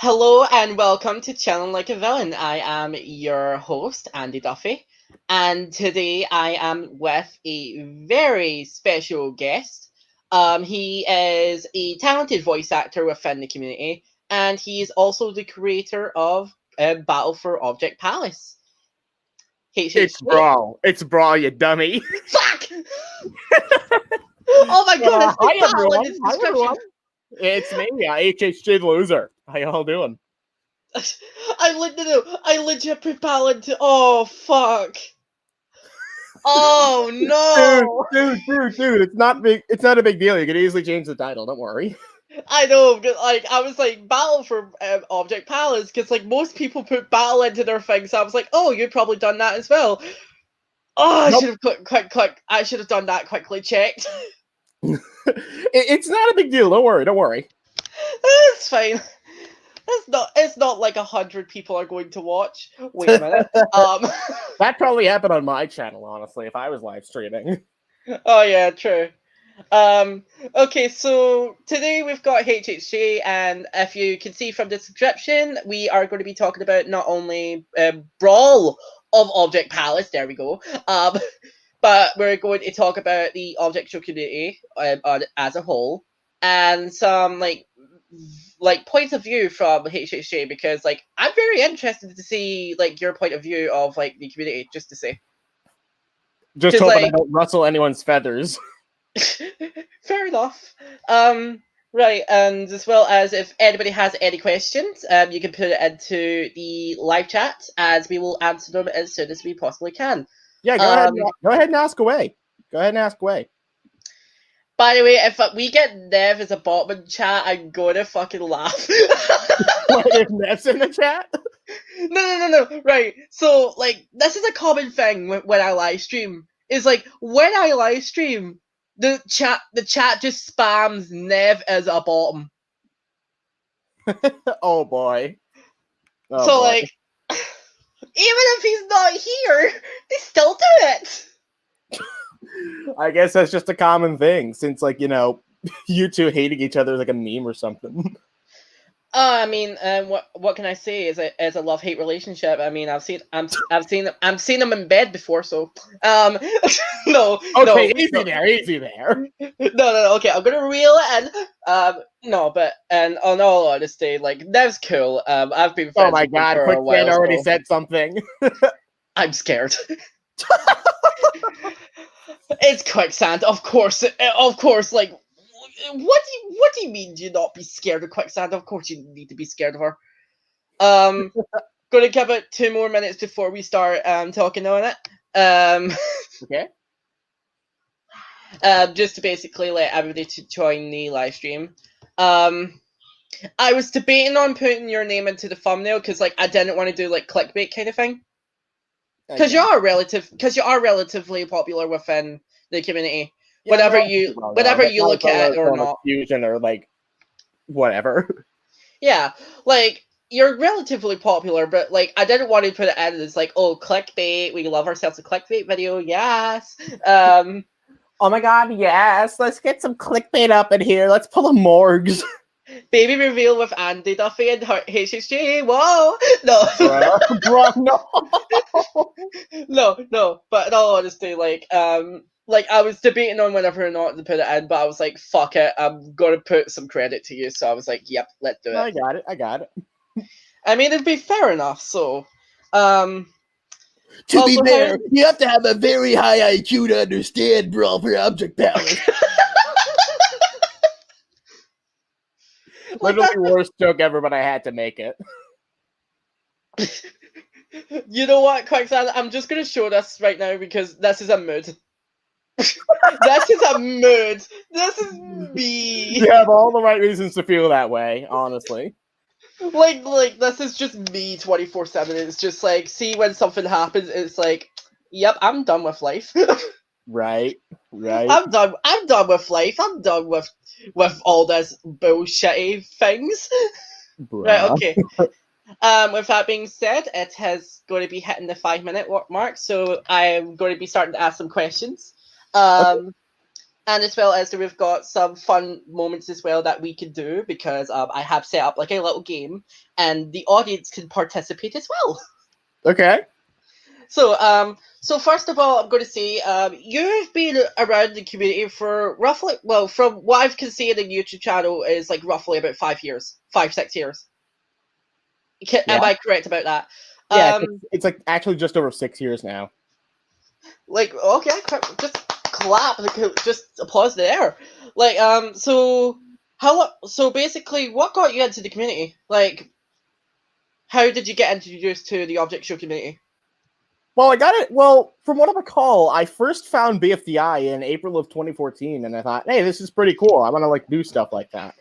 Hello and welcome to Chillin Like a Villain. I am your host, Andy Duffy, and today I am with a very special guest. He is a talented voice actor within the community, and he is also the creator of Battle for Object Palace. It's Brawl. It's Brawl, you dummy. Fuck! Oh my god, Hi, it's Battle in everyone. its Hi, description. everyone. It's me, HHG Loser. How y'all doing? I legit put Battle into. Oh fuck! Oh no! Dude. It's not big. It's not a big deal. You can easily change the title. Don't worry. I know, because I was like Battle for Object Palace, because like most people put Battle into their thing, so I was like, oh, you've probably done that as well. Oh, I Nope. should have quick. I should have done that. Quickly checked. It's not a big deal. Don't worry. It's fine. It's not like 100 people are going to watch. Wait a minute. That probably happened on my channel, honestly, if I was live streaming. Oh yeah, true. Okay, so today we've got HHG, and if you can see from the description, we are going to be talking about not only Brawl of Object Palace, there we go, but we're going to talk about the object community as a whole, and some like points of view from HHG, because like I'm very interested to see like your point of view of like the community, just to say. Just hoping I don't rustle anyone's feathers. Fair enough. Right, and as well as if anybody has any questions, you can put it into the live chat, as we will answer them as soon as we possibly can. Yeah, go ahead and ask away. By the way, if we get Nev as a bottom in chat, I'm gonna fucking laugh. What, if Nev's in the chat? No. Right, so like this is a common thing when I live stream. Is like when I live stream, the chat just spams Nev as a bottom. Oh boy. So like, even if he's not here, they still do it. I guess that's just a common thing, since like, you know, you two hating each other is like a meme or something. I mean, what can I say? As a love hate relationship. I mean, I've seen them in bed before. So, no. Okay, no, easy there. No. Okay, I'm gonna reel it in. No, but and on all honesty, like that's cool. I've been friends. Oh my god, Quicksand already said something. I'm scared. It's Quicksand, of course. Like, what do you mean? Do you not be scared of Quicksand? Of course, you need to be scared of her. Gonna give it 2 more minutes before we start talking on it. Okay. Just to basically let everybody to join the live stream. I was debating on putting your name into the thumbnail because, like, I didn't want to do like clickbait kind of thing. Because you are relatively popular within the community. Yeah, whatever you look at it or not. Fusion or like whatever. Yeah, like you're relatively popular, but like I didn't want to put it as like, oh, clickbait. We love ourselves a clickbait video. Yes. Oh my god, yes. Let's get some clickbait up in here. Let's pull a morgues. Baby reveal with Andy Duffy and HHG. Whoa! No. Bro, no. No. But in all honesty, like I was debating on whether or not to put it in, but I was like, fuck it, I'm gonna put some credit to you. So I was like, yep, let's do it. I got it. I mean, it'd be fair enough. So, to be fair, you have to have a very high IQ to understand Brawl for Object Palace. Literally worst joke ever, but I had to make it. You know what, Quicksand? I'm just gonna show this right now because this is a mood. This is a mood. This is me. You have all the right reasons to feel that way, honestly. Like this is just me 24/7. It's just like, see, when something happens, it's like, yep, I'm done with life. Right. I'm done with life. I'm done with all this bullshitty things. Bruh. Right, okay. With that being said, it has going to be hitting the 5-minute mark, so I'm going to be starting to ask some questions. And And as well as we've got some fun moments as well that we can do, because I have set up like a little game, and the audience can participate as well. Okay. So first of all, I'm going to say you've been around the community for roughly, well, from what I can see in the YouTube channel, is like roughly about 5 years, 6 years. Am I correct about that? Yeah, it's like actually just over 6 years now. Like, okay, just clap, just applause there. Like, so so basically, what got you into the community? Like, how did you get introduced to the object show community? Well, I got it. Well, from what I recall, I first found BFDI in April of 2014, and I thought, hey, this is pretty cool. I want to like do stuff like that.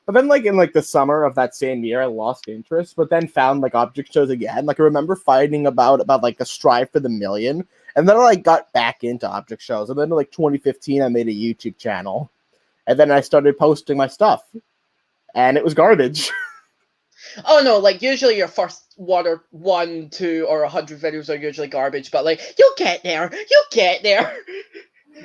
But then, like in like the summer of that same year, I lost interest. But then found like object shows again. Like I remember fighting about like the strive for the million, and then I like got back into object shows. And then like 2015, I made a YouTube channel, and then I started posting my stuff, and it was garbage. Oh no, like usually your first one, 2, or 100 videos are usually garbage, but like you'll get there.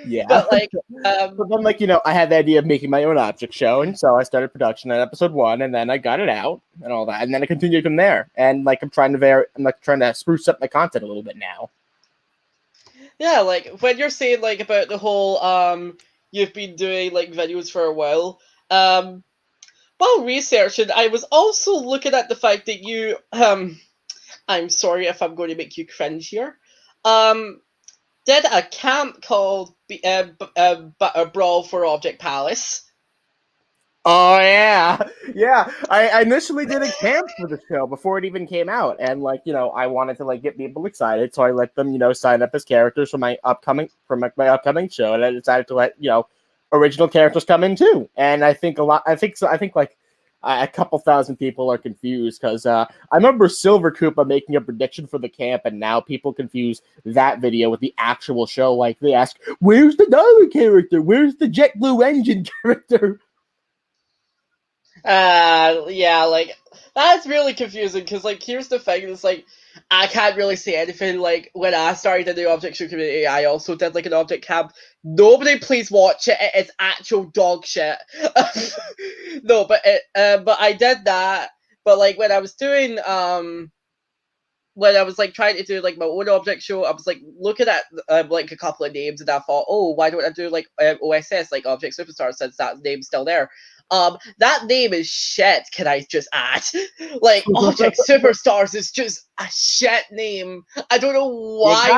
Yeah. But like, but then like I had the idea of making my own object show, and so I started production at episode 1, and then I got it out and all that, and then I continued from there. And like I'm trying to spruce up my content a little bit now. Yeah, like when you're saying like about the whole you've been doing like videos for a while, while researching, I was also looking at the fact that you I'm sorry if I'm going to make you cringe here, did a camp called Brawl for Object Palace. Oh yeah. I initially did a camp for the show before it even came out, and like I wanted to like get people excited, so I let them sign up as characters for my upcoming show, and I decided to let original characters come in too. And I think like a couple thousand people are confused because I remember Silver Koopa making a prediction for the camp, and now people confuse that video with the actual show. Like they ask, "Where's the dollar character? Where's the JetBlue engine character?" Yeah, like that's really confusing because like here's the thing, it's like I can't really say anything. Like when I started in the object show community, I also did like an object camp. Nobody please watch it. It's actual dog shit. No, but I did that. But like when I was doing when I was like trying to do like my own object show, I was like looking at like a couple of names, and I thought, oh, why don't I do like OSS, like Object Superstar, since that name's still there. That name is shit. Can I just add? Like Object Superstars is just a shit name. I don't know why.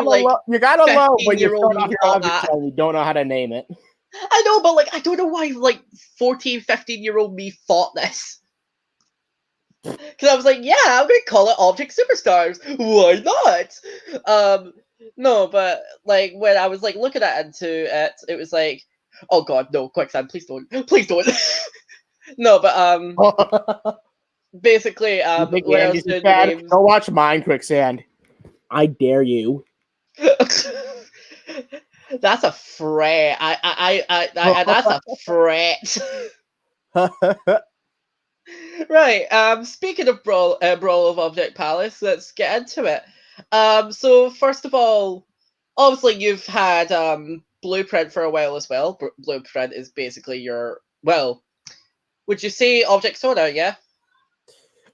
You gotta love when you start off your object that. and you don't know how to name it. I know, but like I don't know why like 14, 15-year-old me thought this. Because I was like, yeah, I'm gonna call it Object Superstars. Why not? No, but like when I was like looking into it, it was like, oh god, no, quicksand, please don't, please don't. No, but basically, when I was doing the names, go watch mine, quicksand. I dare you. That's a threat. That's a threat. Right. Speaking of Brawl of Object Palace, let's get into it. So first of all, obviously you've had Blueprint for a while as well. Blueprint is basically your, well, would you say Object Soda? Yeah.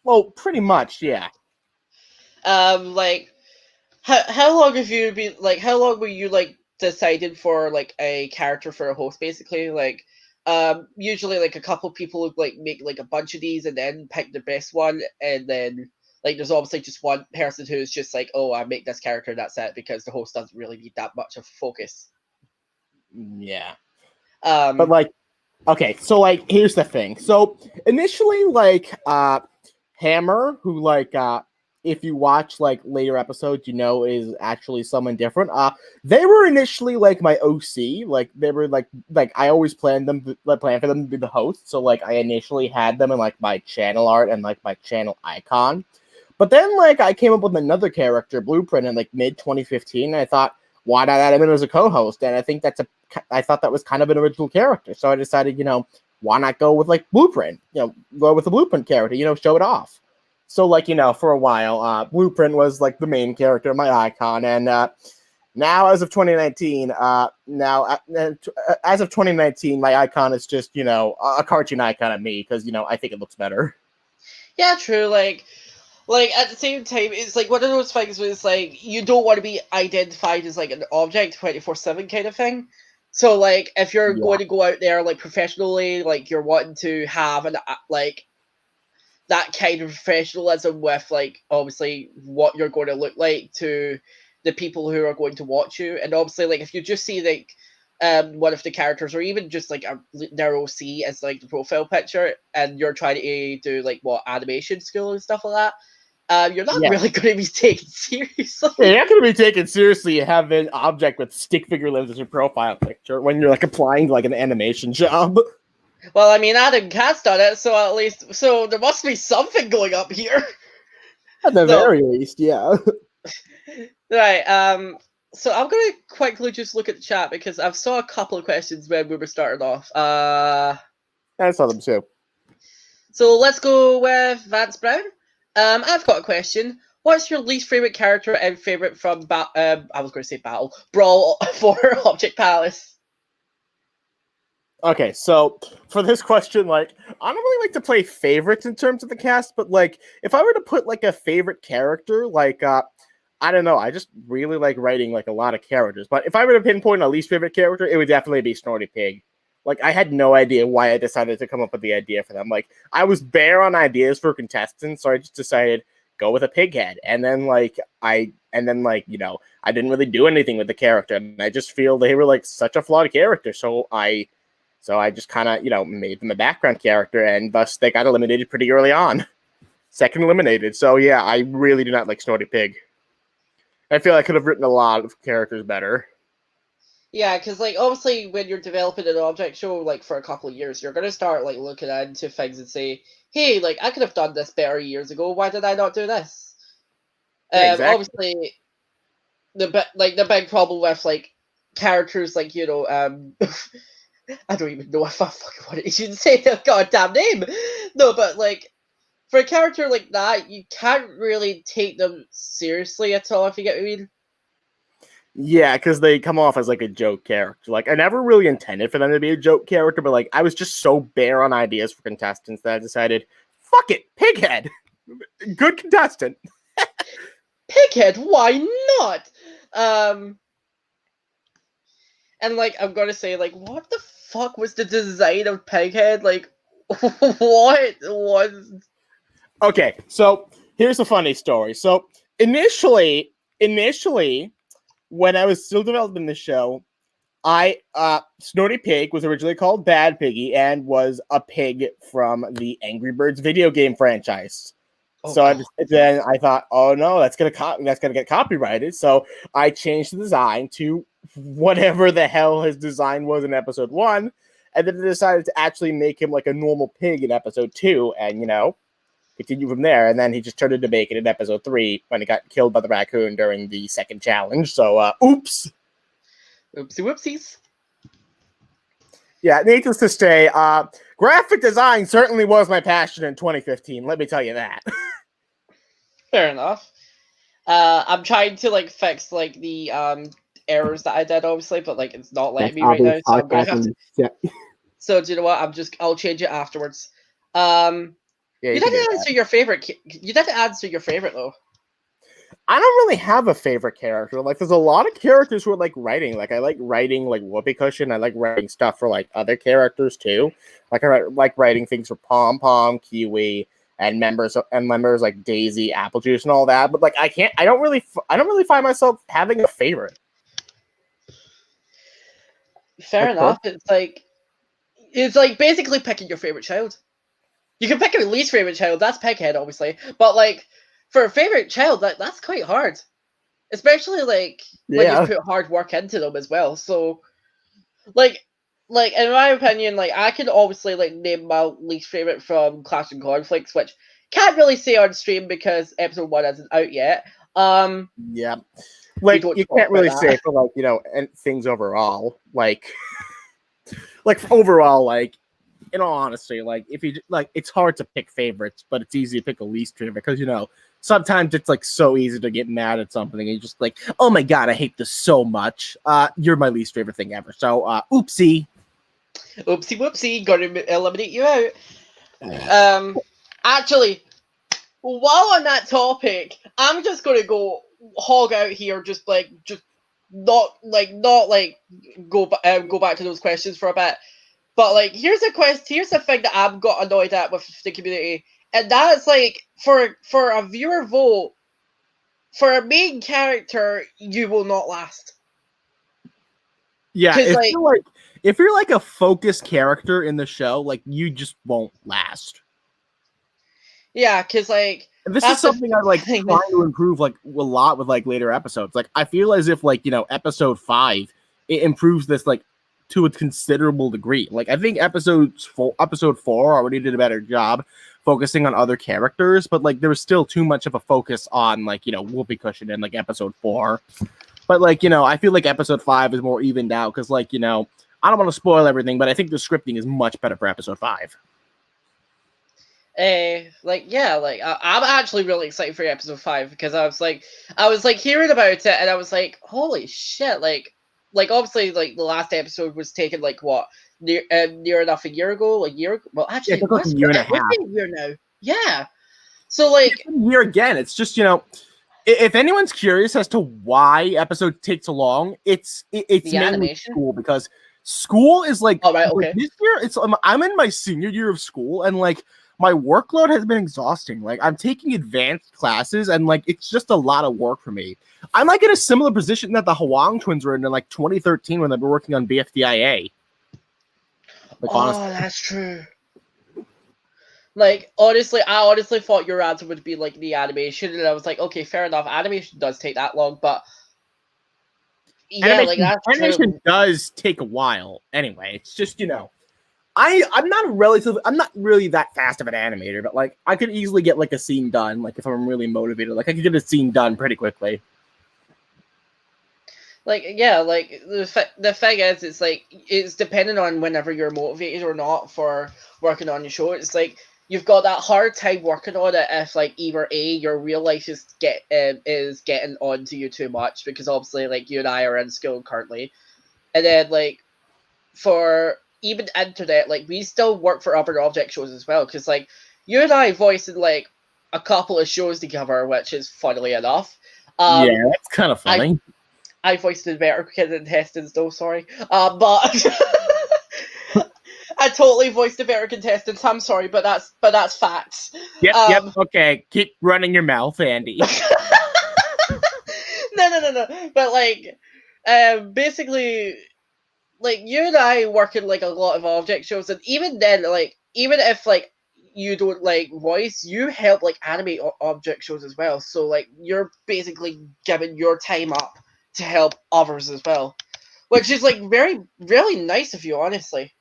Well, pretty much, yeah. Like, how long have you been? Like, how long were you like decided for like a character for a host? Basically, like. Usually like a couple people like make like a bunch of these and then pick the best one, and then like there's obviously just one person who's just like, oh, I make this character, that's it, because the host doesn't really need that much of focus. Yeah. But like, okay, so like here's the thing. So initially like Hammer, who like if you watch like later episodes, is actually someone different. They were initially like my OC. Like they were like I always planned for them to be the host. So like I initially had them in like my channel art and like my channel icon. But then like I came up with another character, Blueprint, in like mid 2015. And I thought, why not add him in as a co-host? And I think I thought that was kind of an original character. So I decided, why not go with like Blueprint? Go with the Blueprint character. Show it off. So, like, for a while, Blueprint was, like, the main character, my icon, and Now, as of 2019, as of 2019, my icon is just, you know, a cartoon icon of me because, you know, I think it looks better. Yeah, true. Like at the same time, it's like one of those things where it's like you don't want to be identified as like an object 24/7 kind of thing. So like if you're going to go out there like professionally, like you're wanting to have an like that kind of professionalism with like obviously what you're going to look like to the people who are going to watch you, and obviously like if you just see like one of the characters or even just like a narrow C as like the profile picture and you're trying to do like what animation school and stuff like that, you're not really going to be taken seriously. Yeah, you're not going to be taken seriously. You have an object with stick figure limbs as your profile picture when you're like applying to like an animation job. Well, I mean, Adam Cat's done it, so at least there must be something going up here. At the very least, yeah. Right. So I'm gonna quickly just look at the chat because I've saw a couple of questions when we were starting off. I saw them too. So let's go with Vance Brown. I've got a question. What's your least favorite character and favorite from I was going to say Battle Brawl for Object Palace? Okay, so for this question, like, I don't really like to play favorites in terms of the cast, but like, if I were to put like a favorite character, like, I don't know, I just really like writing like a lot of characters. But if I were to pinpoint a least favorite character, it would definitely be Snorty Pig. Like, I had no idea why I decided to come up with the idea for them. Like, I was bare on ideas for contestants, so I just decided go with a pig head. And then you know, I didn't really do anything with the character, and I just feel they were like such a flawed character. So I just kind of, you know, made them a background character, and thus they got eliminated pretty early on. Second eliminated. So yeah, I really do not like Snorty Pig. I feel I could have written a lot of characters better. Yeah, because like obviously when you're developing an object show like for a couple of years, you're gonna start like looking into things and say, "Hey, like I could have done this better years ago. Why did I not do this?" Yeah, exactly. Obviously, the big problem with like characters like you know I don't even know if I fucking want to even say their goddamn name. No, but like for a character like that, you can't really take them seriously at all. If you get what I mean. Yeah, because they come off as like a joke character. Like I never really intended for them to be a joke character, but like I was just so bare on ideas for contestants that I decided, fuck it, Pighead, good contestant. Pighead, why not? And like I'm gonna say, like, what the fuck was the design of Pighead? Like, what was? Okay, so here's a funny story. So initially, when I was still developing the show, Snorty Pig was originally called Bad Piggy and was a pig from the Angry Birds video game franchise. Oh, so then I thought, oh no, that's gonna get copyrighted. So I changed the design to whatever the hell his design was in episode 1, and then I decided to actually make him like a normal pig in episode 2, and you know, continue from there. And then he just turned into bacon in episode 3 when he got killed by the raccoon during the second challenge. So oops. Oopsie whoopsies. Yeah, needless to say, graphic design certainly was my passion in 2015. Let me tell you that. Fair enough. I'm trying to like fix like the errors that I did, obviously, but like it's not letting me right now. So I'm gonna have to. Yeah. So do you know what? I'll change it afterwards. Yeah, you didn't answer your favorite. You didn't answer your favorite though. I don't really have a favorite character. Like, there's a lot of characters who are like writing. Like, I like writing like Whoopee Cushion. I like writing stuff for like other characters too. Like, like writing things for Pom Pom, Kiwi, and members like Daisy, Apple Juice, and all that. But like, I don't really find myself having a favorite. Fair enough. It's like basically picking your favorite child. You can pick your least favorite child. That's Pighead, obviously. But like for a favorite child, that's quite hard, especially like when you put hard work into them as well. So, like in my opinion, like I can obviously like name my least favorite from Clash and Conflicts, which can't really say on stream because episode 1 isn't out yet. Yeah, like you can't really say for like, you know, and things overall, like overall, like in all honesty, like if you like, it's hard to pick favorites, but it's easy to pick a least favorite because, you know, sometimes it's like so easy to get mad at something and you're just like, oh my god, I hate this so much. You're my least favorite thing ever. So oopsie. Oopsie whoopsie, gotta eliminate you out. Actually, while on that topic, I'm just gonna go hog out here, just not go back to those questions for a bit. But like, here's the thing that I've got annoyed at with the community, and that's like, for a viewer vote, for a main character, you will not last. Yeah, if you're like a focused character in the show, like you just won't last. Yeah, because like, this is something I like trying to improve like a lot with like later episodes. Like I feel as if like, you know, episode 5, it improves this like to a considerable degree. Like I think episode 4 already did a better job focusing on other characters, but like there was still too much of a focus on like, you know, Whoopee Cushion in like episode 4. But like, you know, I feel like episode 5 is more evened out because like, you know, I don't want to spoil everything, but I think the scripting is much better for episode 5. I'm actually really excited for episode 5 because I was like hearing about it and I was like, holy shit, like obviously like the last episode was taken like what, near enough a year ago. Well, actually, it took a year and a half. A year now. Yeah. So like it's a year again. It's just, you know, if anyone's curious as to why episode takes so long, it's mainly animation? School, because school is like, oh, right, okay. Like this year I'm in my senior year of school and like my workload has been exhausting. Like I'm taking advanced classes and like it's just a lot of work for me. I'm like in a similar position that the Hwang twins were in like 2013 when they were working on BFDIA. Like, honestly. That's true. Like honestly, I thought your answer would be like the animation, and I was like, okay, fair enough. Animation does take that long, but yeah, animation does take a while. Anyway, it's just, you know, I'm not really that fast of an animator, but like I could easily get like a scene done. Like if I'm really motivated, like I could get a scene done pretty quickly. Like, yeah, like the thing is, it's like it's dependent on whenever you're motivated or not for working on your show. It's like you've got that hard time working on it if like either A, your real life is getting onto you too much, because obviously like you and I are in school currently, and then like for even internet, like we still work for other object shows as well, because like you and I voiced in like a couple of shows together, which is funnily enough. Yeah, that's kind of funny. I voiced in better kids intestines though, sorry. But I totally voiced the better contestants. I'm sorry, but that's facts. Yep. Okay, keep running your mouth, Andy. No. But like, basically, like you and I work in like a lot of object shows, and even then, like even if like you don't like voice, you help like animate object shows as well. So like you're basically giving your time up to help others as well, which is like really nice of you, honestly.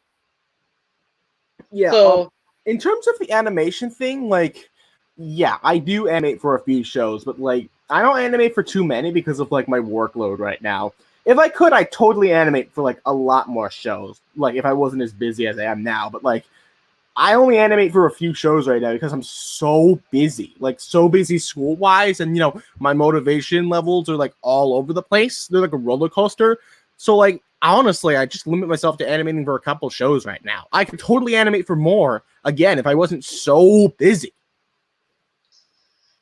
Yeah. So in terms of the animation thing, like, yeah, I do animate for a few shows, but like I don't animate for too many because of like my workload right now. If I could, I'd totally animate for like a lot more shows, like if I wasn't as busy as I am now. But like I only animate for a few shows right now because I'm so busy, school-wise, and, you know, my motivation levels are, like, all over the place. They're like a roller coaster. So, like, honestly, I just limit myself to animating for a couple shows right now. I could totally animate for more, again, if I wasn't so busy.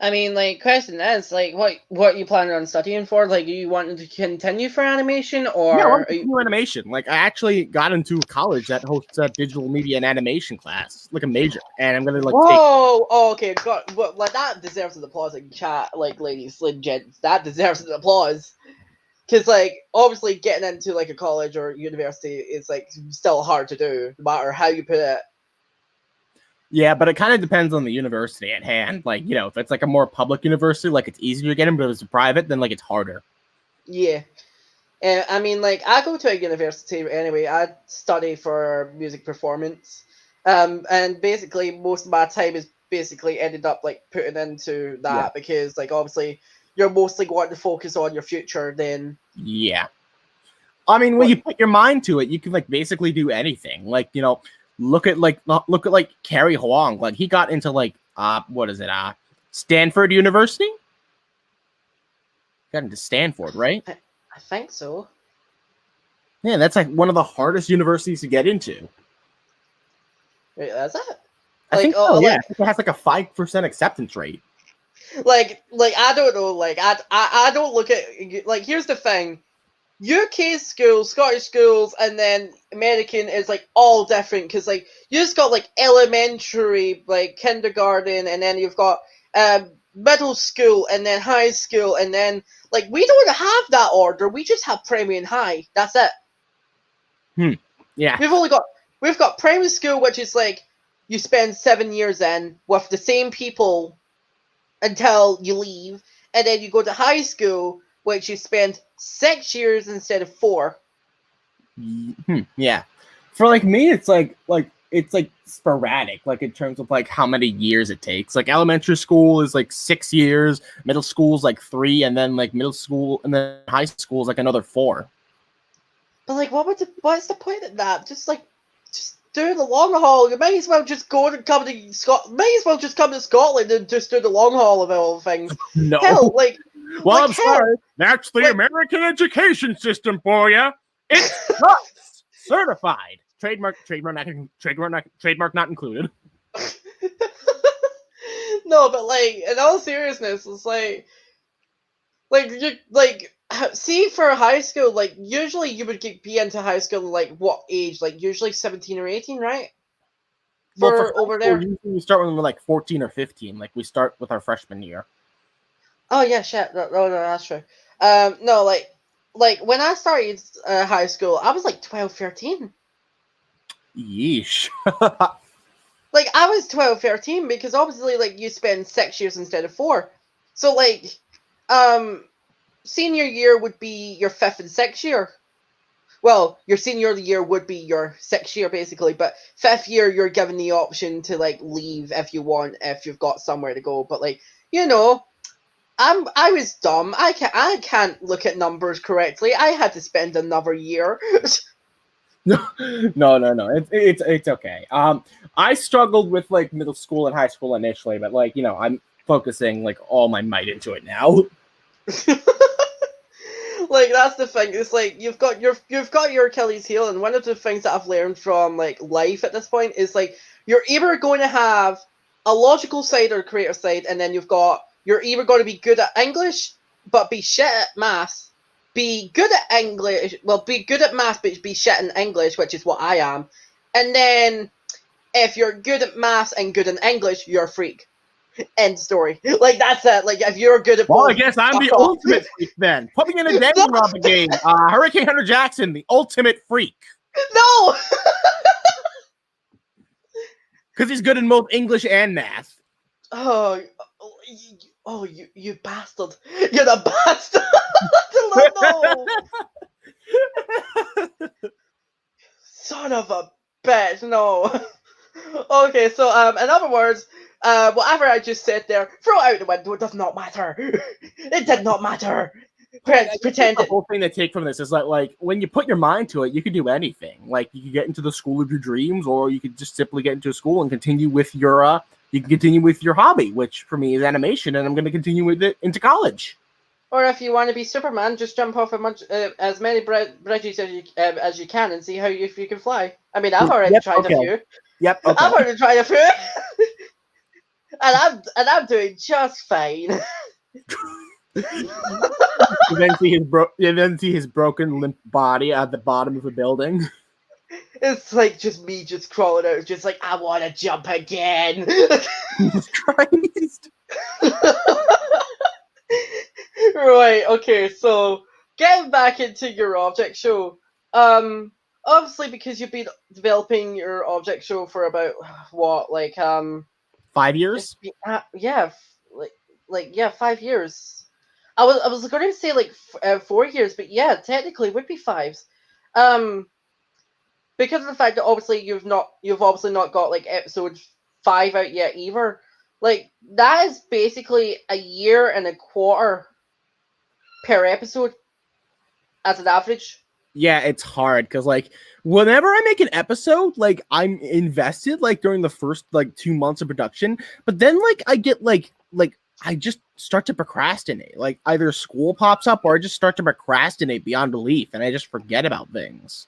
I mean, like, question is, like, what you planning on studying for? Like, do you want to continue for animation, or... Yeah, I want to continue animation. Like, I actually got into a college that hosts a digital media and animation class, like a major, and I'm gonna, like, okay, God, but, like, that deserves an applause in chat, like, ladies and gents, that deserves an applause. Because, like, obviously getting into, like, a college or university is, like, still hard to do, no matter how you put it. Yeah, but it kind of depends on the university at hand. Like, you know, if it's like a more public university, like it's easier to get in, but if it's private, then like it's harder. Yeah. I mean, like, I go to a university anyway. I study for music performance. And basically most of my time is basically ended up like putting into that because like obviously you're mostly going to focus on your future then. Yeah. I mean, when you put your mind to it, you can like basically do anything. Like, you know, look at Carrie Huang. Like he got into like Stanford University? Got into Stanford, right? I think so. Yeah, that's like one of the hardest universities to get into. Wait, that's it? I think so, yeah. I think it has like a 5% acceptance rate. Like I don't know. Like I don't look at like. Here's the thing: UK schools, Scottish schools, and then American is like all different because like you just got like elementary, like kindergarten, and then you've got middle school, and then high school, and then like we don't have that order. We just have primary and high. That's it. Yeah. We've got primary school, which is like you spend 7 years in with the same people until you leave, and then you go to high school, which you spend 6 years instead of 4. Yeah, for like me, it's like it's like sporadic, like in terms of like how many years it takes. Like elementary school is like 6 years, middle school is like 3, and then like middle school and then high school is like another 4. But like, what's the point of that? Just do the long haul. You might as well just come to Scotland. Might as well just come to Scotland and just do the long haul of all things. No. Hell, like. Well, like, I'm sorry. That's the American education system for you. It's not certified. Trademark not included. No, but like in all seriousness, it's see, for high school, like usually you would be into high school like what age? Like usually 17 or 18, right? For over there, usually we start when we're like 14 or 15. Like we start with our freshman year. Oh yeah, shit. No, that's true. No, like when I started high school, I was like 12, 13. Yeesh. Like I was 12, 13 because obviously like you spend 6 years instead of 4. So like, senior year would be your 5th and 6th year. Well, your senior year would be your 6th year basically, but 5th year you're given the option to like leave if you want, if you've got somewhere to go. But like, you know, I was dumb. I can't look at numbers correctly. I had to spend another year. No. It's okay. I struggled with like middle school and high school initially, but like, you know, I'm focusing like all my might into it now. Like that's the thing. It's like you've got your Achilles heel, and one of the things that I've learned from like life at this point is like you're either going to have a logical side or a creative side, and then you're either going to be good at English but be shit at maths, be good at English, be good at maths but be shit in English, which is what I am, and then if you're good at maths and good in English, you're a freak. End story. Like that's it. Like if you're good at both, I guess I'm the ultimate freak then. Put me in a Danny Robin game. Hurricane Hunter Jackson, the ultimate freak. No. Because he's good in both English and math. You bastard! You're the bastard! No! Son of a bitch! No. Okay, so in other words, whatever I just said there, throw it out the window. It does not matter. It did not matter. Pretend the whole thing to take from this is like when you put your mind to it, you can do anything. Like you could get into the school of your dreams, or you could just simply get into a school and continue with your hobby, which for me is animation, and I'm going to continue with it into college. Or if you want to be Superman, just jump off as many bridges as you can and see if you can fly. I mean, I've already tried a few. Yep. Okay. I've already tried a few, and I'm doing just fine. You then see his broken, limp body at the bottom of the building. It's like just me just crawling out, just like I want to jump again. Jesus Christ. Right. Okay. So getting back into your object show, obviously because you've been developing your object show for about what, like 5 years? Yeah, 5 years. I was going to say like 4 years, but yeah, technically it would be 5s. Because of the fact that obviously you've obviously not got like episode 5 out yet either. Like that is basically a year and a quarter per episode as an average. Yeah, it's hard because like whenever I make an episode, like I'm invested like during the first like 2 months of production, but then like I get like I just start to procrastinate. Like either school pops up or I just start to procrastinate beyond belief and I just forget about things.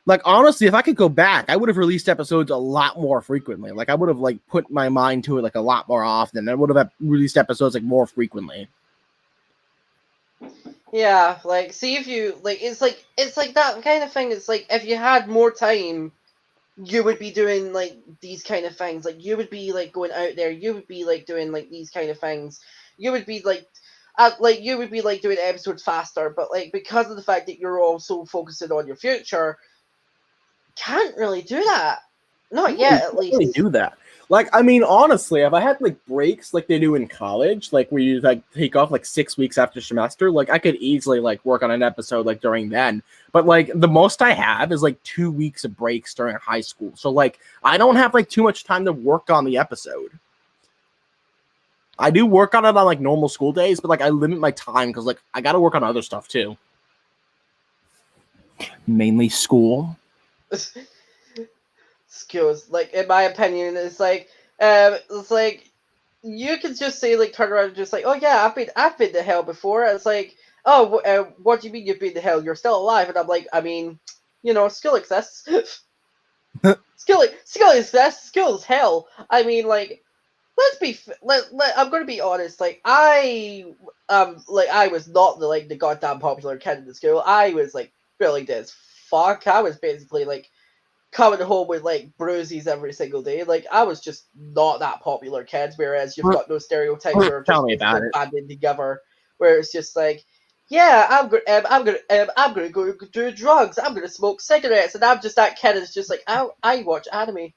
Like honestly, if I could go back, I would have released episodes a lot more frequently. Like I would have like put my mind to it like a lot more often. I would have released episodes like more frequently. Yeah, like see if you it's like that kind of thing. It's like if you had more time, you would be doing like these kind of things. Like you would be like going out there. You would be like doing like these kind of things. You would be like you would be like doing episodes faster. But like because of the fact that you're also focusing on your future, can't really do that. Not yet, at least. Really do that. Like, I mean, honestly, if I had like breaks like they do in college, like where you like take off like 6 weeks after semester, like I could easily like work on an episode like during then. But like the most I have is like 2 weeks of breaks during high school. So like I don't have like too much time to work on the episode. I do work on it on like normal school days, but like I limit my time because like I gotta work on other stuff too. Mainly school. Skills, like in my opinion, it's like you can just say like turn around and just like, oh yeah, I've been to hell before. It's like, oh, what do you mean you've been to hell? You're still alive, and I'm like, I mean, skill exists. skill exists. Skill is hell. I mean, like, I'm gonna be honest. Like I was not the goddamn popular kid in the school. I was like really dead as fuck. I was basically like coming home with like bruises every single day. Like I was just not that popular kid. Whereas you've got those stereotypes that are just banded together, where it's just like, yeah, I'm gonna go do drugs. I'm gonna smoke cigarettes, and I'm just that kid is just like, I watch anime.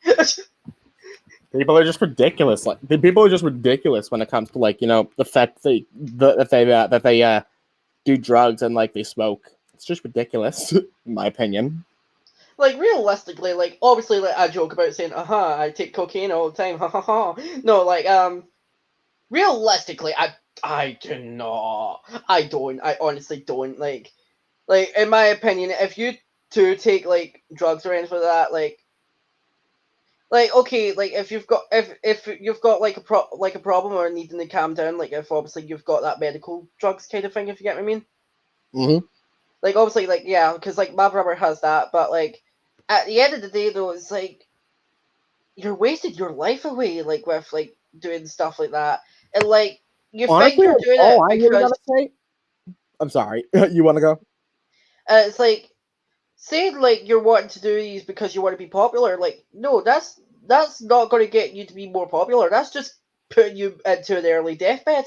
People are just ridiculous. Like people are just ridiculous when it comes to like the fact that they do drugs and like they smoke. It's just ridiculous, in my opinion. Like realistically, like obviously, like I joke about saying, I take cocaine all the time, ha ha ha. No, like realistically, I do not. I don't. I honestly don't. Like in my opinion, if you do take like drugs or anything like that, like okay, like if you've got like a problem or needing to calm down, like if obviously you've got that medical drugs kind of thing, if you get what I mean. Mm-hmm. Like obviously, like yeah, because like my brother has that, but like at the end of the day, though, it's like you're wasting your life away, like with like doing stuff like that, and like you think you're doing it because. I'm sorry, you want to go? It's like saying like you're wanting to do these because you want to be popular. Like no, that's not going to get you to be more popular. That's just putting you into an early deathbed.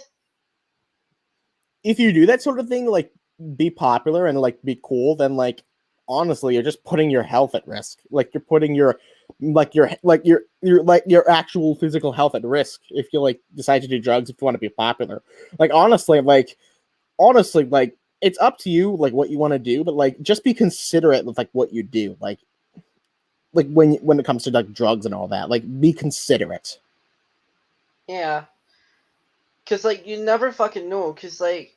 If you do that sort of thing, like be popular and like be cool, then like honestly, you're just putting your health at risk. Like you're putting your actual physical health at risk if you like decide to do drugs if you want to be popular. Like honestly, it's up to you like what you want to do, but like just be considerate with like what you do. Like when it comes to like drugs and all that, like be considerate. Yeah. Cause like you never fucking know. Cause like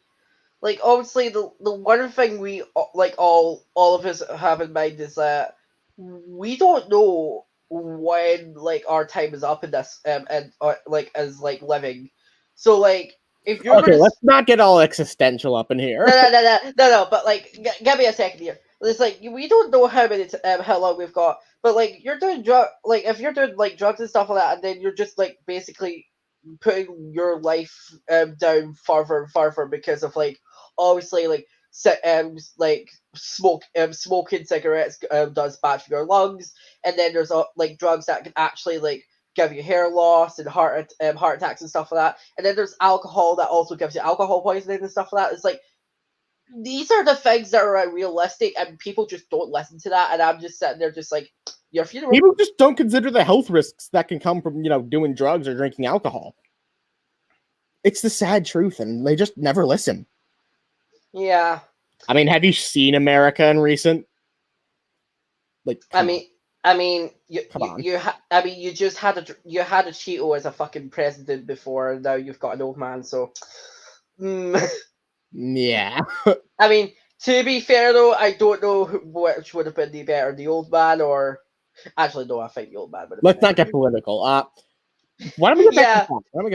obviously the one thing we like all of us have in mind is that we don't know when like our time is up in this and like as like living. So like if you're okay, let's not get all existential up in here. No. But like, give me a second here. It's like we don't know how long we've got, but like you're doing like if you're doing like drugs and stuff like that, and then you're just like basically putting your life down farther and farther because of like obviously like smoking cigarettes does bad for your lungs, and then there's like drugs that can actually like give you hair loss and heart attacks and stuff like that. And then there's alcohol that also gives you alcohol poisoning and stuff like that. It's like these are the things that are realistic, and people just don't listen to that. And I'm just sitting there, just like your funeral. People just don't consider the health risks that can come from doing drugs or drinking alcohol. It's the sad truth, and they just never listen. Yeah. I mean, have you seen America in recent? Like, I mean, you just had a Cheeto as a fucking president before, and now you've got an old man. So, yeah. I mean, to be fair though, I don't know which would have been the old man or actually no, I think the old man would have. Let's not get political. Why don't we get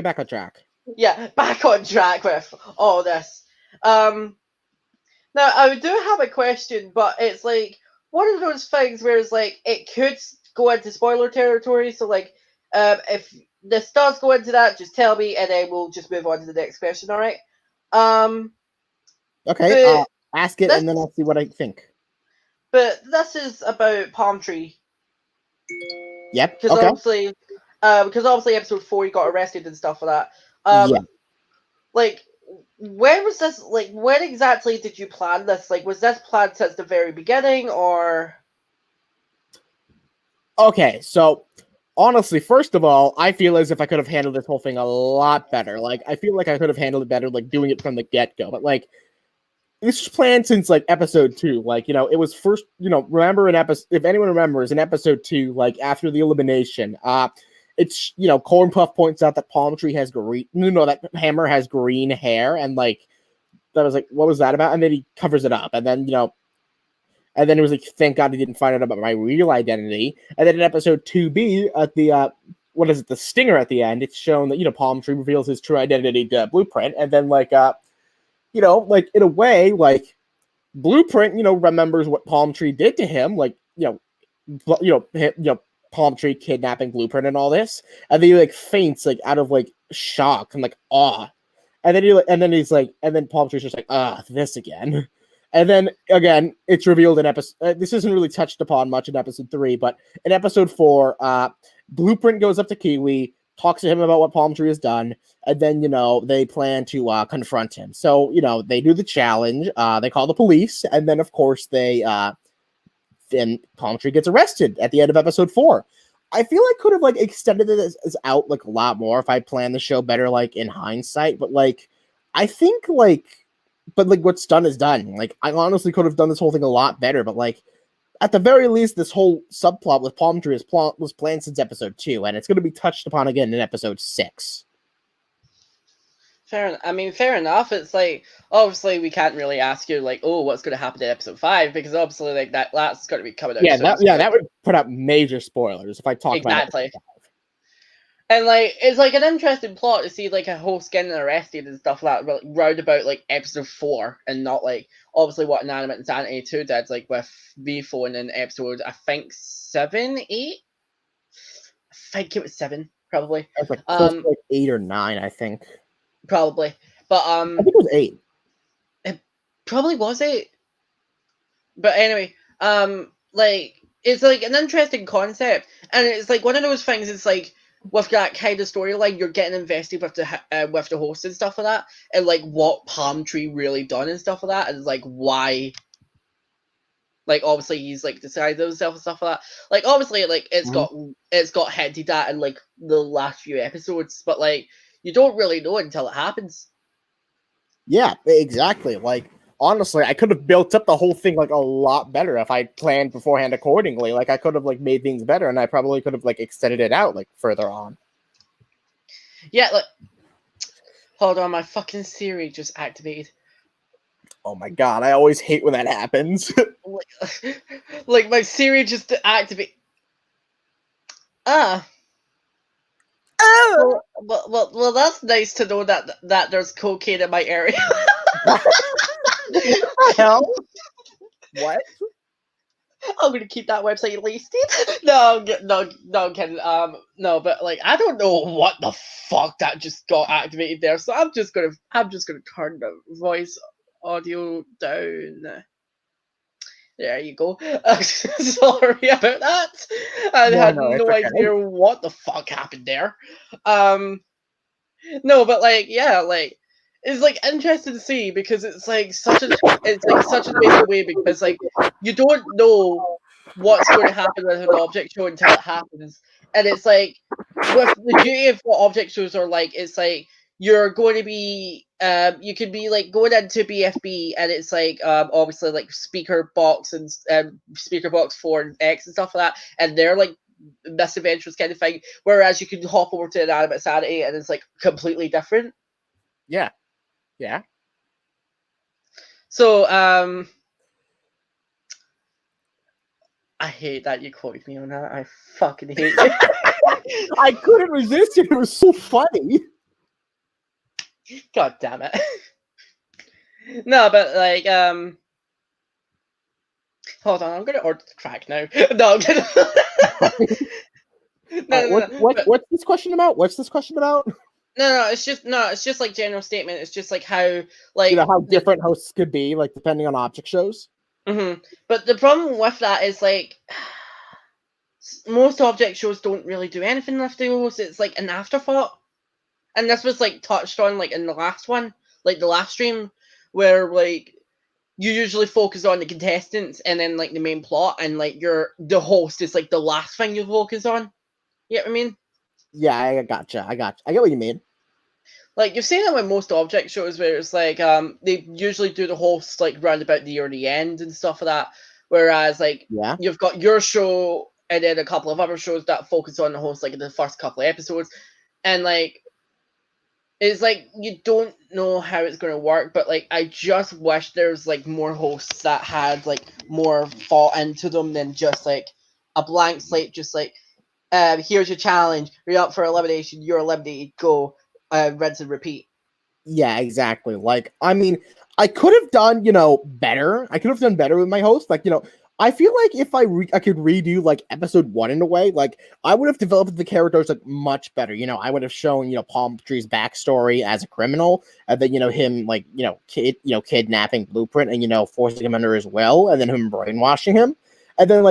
back on track? Yeah, back on track with all this. Now I do have a question, but it's like one of those things where it's like it could go into spoiler territory. So like, if this does go into that, just tell me, and then we'll just move on to the next question. All right. Okay. Ask it, and then I'll see what I think. But this is about Palm Tree. Yep. Because obviously, episode 4 he got arrested and stuff for that. Yeah. Like, when was this? Like, when exactly did you plan this? Like, was this planned since the very beginning, or? Okay, so honestly, first of all, I feel as if I could have handled this whole thing a lot better. Like, I feel like I could have handled it better, like doing it from the get-go. But like, this was planned since like episode 2. Like, it was first, remember if anyone remembers in episode 2, like after the elimination, it's Corn Puff points out that Palm Tree has that Hammer has green hair, and like that was like, what was that about? And then he covers it up, and then and then it was like, thank God he didn't find out about my real identity. And then in episode 2B, at the the stinger at the end, it's shown that Palm Tree reveals his true identity to Blueprint, and then like in a way, like Blueprint, remembers what Palm Tree did to him, like Palm Tree kidnapping Blueprint and all this, and then he like faints like out of like shock and like awe, and then Palm Tree's just like this again. And then again, it's revealed in episode. This isn't really touched upon much in episode 3, but in episode 4, Blueprint goes up to Kiwi, talks to him about what Palm Tree has done, and then they plan to confront him. So they do the challenge. They call the police, and then of course then Palm Tree gets arrested at the end of episode 4. I feel I could have like extended it as out like a lot more if I planned the show better, like in hindsight. But like, I think but like what's done is done. Like, I honestly could have done this whole thing a lot better, but like at the very least, this whole subplot with Palm Tree was planned since episode 2, and it's going to be touched upon again in episode 6. Fair enough. It's like, obviously we can't really ask you like, oh, what's going to happen in episode 5, because obviously like that's going to be coming out. That would put out major spoilers if I talk about it. And like, it's like an interesting plot to see like a host getting arrested and stuff like that, round about like episode 4, and not like obviously what Inanimate Insanity 2 did, like with V-Phone in episode, I think 7, 8. I think it was 7, probably. It was like 8 or 9, I think. Probably, but I think it was 8. It probably was 8. But anyway, like, it's like an interesting concept, and it's like one of those things. It's like, with that kind of storyline, you're getting invested with the host and stuff like that, and like what Palm Tree really done and stuff like that, and like why. Like, obviously he's like decided himself and stuff like that. Like, obviously, like it's got hinted at in like the last few episodes, but like you don't really know until it happens. Yeah, exactly. Like, honestly, I could have built up the whole thing like a lot better if I planned beforehand accordingly. Like, I could have like made things better, and I probably could have like extended it out like further on. Yeah, like, hold on, my fucking Siri just activated. Oh my god, I always hate when that happens. Like my Siri just activated. Oh. Well, that's nice to know that there's cocaine in my area. What the hell? What? I'm gonna keep that website listed. No, I'm kidding. No, but like, I don't know what the fuck that just got activated there. So I'm just gonna turn the voice audio down. There you go. Sorry about that. I had no idea what the fuck happened there. No, but like, yeah, like, it's like interesting to see, because it's like such a basic way, because like you don't know what's going to happen with an object show until it happens, and it's like with the beauty of what object shows are like, it's like you're going to be you can be like going into BFB, and it's like obviously like speaker box and speaker box 4 and X and stuff like that, and they're like misadventures kind of thing, whereas you can hop over to Inanimate Insanity and it's like completely different. Yeah. So I hate that you quoted me on that. I fucking hate you. I couldn't resist it. It was so funny. God damn it. No, but like, hold on, I'm gonna order the crack now. No, I'm kidding. No. What's this question about? What's this question about? No, it's just like general statement. It's just like how, like, how different hosts could be, like depending on object shows. Mm-hmm. But the problem with that is like most object shows don't really do anything with the host. It's like an afterthought, and this was like touched on like in the last one, like the last stream, where like you usually focus on the contestants and then like the main plot, and like the host is like the last thing you focus on. You get what I mean? Yeah, I gotcha. I get what you mean. Like you've seen it with most object shows where it's like they usually do the host like round about the early end and stuff like that. Whereas like you've got your show and then a couple of other shows that focus on the host like in the first couple of episodes. And like it's like you don't know how it's gonna work, but like I just wish there's like more hosts that had like more thought into them than just like a blank slate, just like here's your challenge, you're up for elimination, you're eliminated, go. Rinse and repeat. Yeah, exactly. Like, I mean, I could have done, better. I could have done better with my host. Like, I feel like if I could redo like episode 1 in a way, like I would have developed the characters like much better. I would have shown, Palm Tree's backstory as a criminal, and then him like kidnapping Blueprint and forcing him under his will, and then him brainwashing him, and then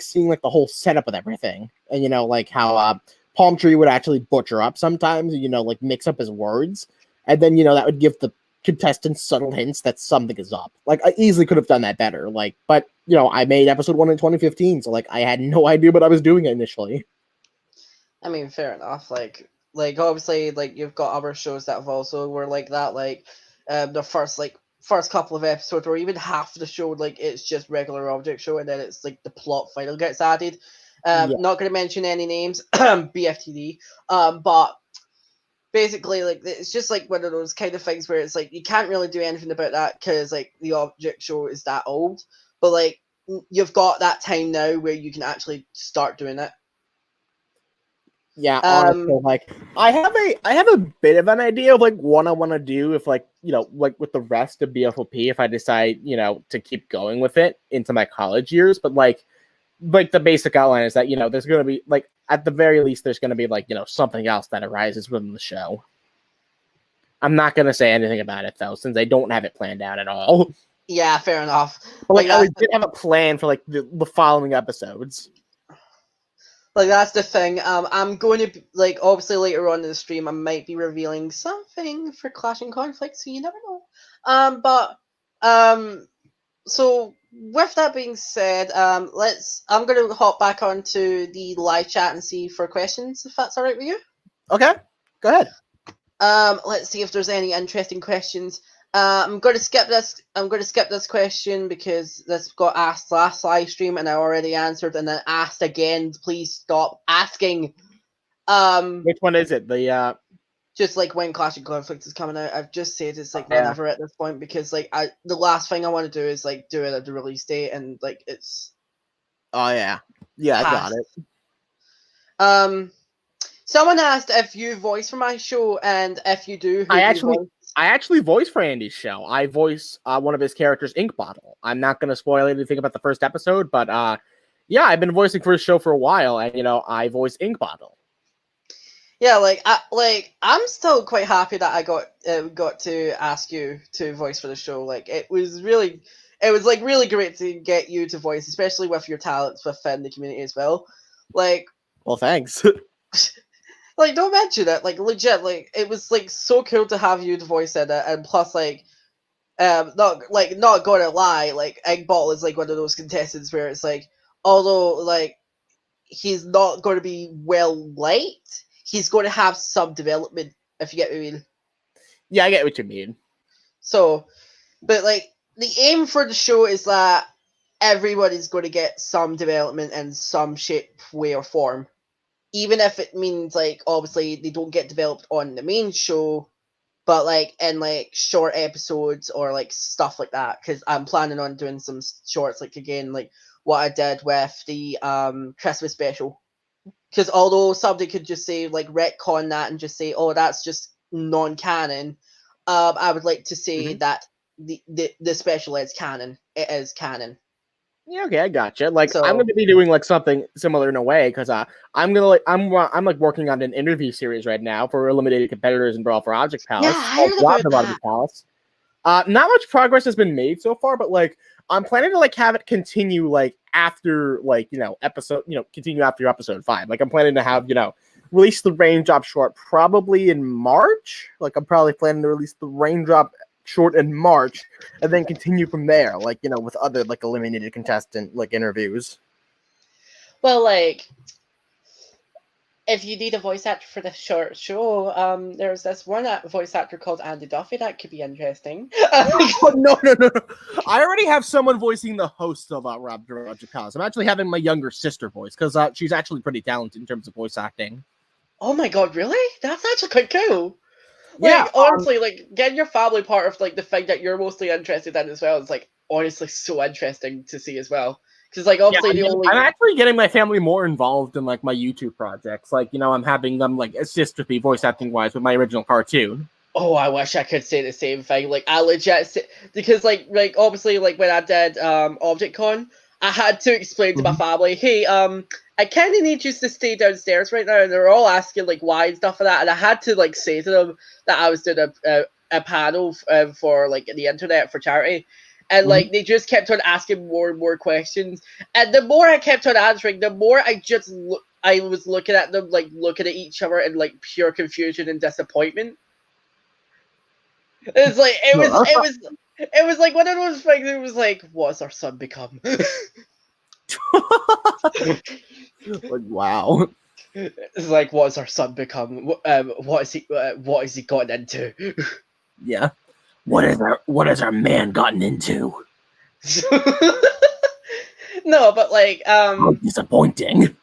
seeing like the whole setup of everything, and like how Palm Tree would actually butcher up sometimes, like mix up his words. And then, that would give the contestants subtle hints that something is up. Like, I easily could have done that better. Like, but, I made episode 1 in 2015, so, like, I had no idea what I was doing initially. I mean, fair enough. Like obviously, like, you've got other shows that have also were like that. Like, the first couple of episodes, or even half the show, like, it's just regular object show, and then it's, like, the plot final gets added. Not going to mention any names, BFTD, but basically, like, it's just like one of those kind of things where it's like you can't really do anything about that because like the object show is that old, but like you've got that time now where you can actually start doing it. Yeah, honestly, like I have a bit of an idea of like what I want to do if like like with the rest of BFOP if I decide to keep going with it into my college years, but like the basic outline is that there's going to be like at the very least there's going to be like something else that arises within the show. I'm not going to say anything about it though since I don't have it planned out at all. Yeah, fair enough. But like I did have a plan for like the following episodes. Like that's the thing. I'm going to like obviously later on in the stream I might be revealing something for Clash and Conflict, so you never know. So with that being said, I'm going to hop back onto the live chat and see for questions, if that's all right with you. Okay, go ahead. Let's see if there's any interesting questions. I'm going to skip this. I'm going to skip this question because this got asked last live stream and I already answered, and then asked again. Please stop asking. Which one is it? The just like when Clash of Conflict is coming out, I've just said it's like whenever at this point because like the last thing I want to do is like do it at the release date and like it's. Oh yeah, I got it. Someone asked if you voice for my show, and if you do, I actually voice for Andy's show. I voice one of his characters, Ink Bottle. I'm not going to spoil anything about the first episode, but yeah, I've been voicing for his show for a while, and I voice Ink Bottle. Yeah, I'm still quite happy that I got to ask you to voice for the show. Like it was really great to get you to voice, especially with your talents within the community as well. Like, well, thanks. Like, don't mention it. Like, legit, like it was like so cool to have you to voice in it, and plus, like, not gonna lie, like Egg Bottle is like one of those contestants where it's like, although like he's not going to be well liked, he's going to have some development, if you get what I mean. Yeah, I get what you mean. So, but like the aim for the show is that everyone is going to get some development in some shape, way, or form. Even if it means like obviously they don't get developed on the main show, but like in like short episodes or like stuff like that. Because I'm planning on doing some shorts, like again, like what I did with the Christmas special. Because although somebody could just say, like, retcon that and just say, oh, that's just non-canon, I would like to say that the special ed's canon. It is canon. Yeah, okay, I gotcha. Like, so, I'm going to be doing like something similar in a way because I'm gonna like I'm like working on an interview series right now for eliminated competitors in Brawl for Object Palace. Yeah, I heard about that. Palace. Not much progress has been made so far, but like I'm planning to like have it continue like after like continue after episode 5. Like I'm planning to have release the raindrop short probably in March. Like I'm probably planning to release the raindrop short in March and then continue from there, like with other like eliminated contestant like interviews. Well, like if you need a voice actor for the short show, there's this one voice actor called Andy Duffy that could be interesting. No. I already have someone voicing the host of Roger Palace. I'm actually having my younger sister voice because she's actually pretty talented in terms of voice acting. Oh my god, really? That's actually quite cool. Like, honestly, like, getting your family part of, like, the thing that you're mostly interested in as well is, like, honestly so interesting to see as well. Because, like, obviously I'm actually getting my family more involved in, like, my YouTube projects. Like, I'm having them, like, assist with me voice acting-wise with my original cartoon. Oh, I wish I could say the same thing. Like, I legit... Because, like, obviously, like, when I did ObjectCon, I had to explain to my family, hey, I kind of need you to stay downstairs right now, and they're all asking like why and stuff like that, and I had to like say to them that I was doing a panel for like the internet for charity, and like they just kept on asking more and more questions, and the more I kept on answering, the more I was looking at them, like looking at each other in like pure confusion and disappointment. It's like it was like one of those things. It was like, what's our son become? Wow. It's like, what's our son become? What is he gotten into? Yeah. What has our man gotten into? No, but like How disappointing.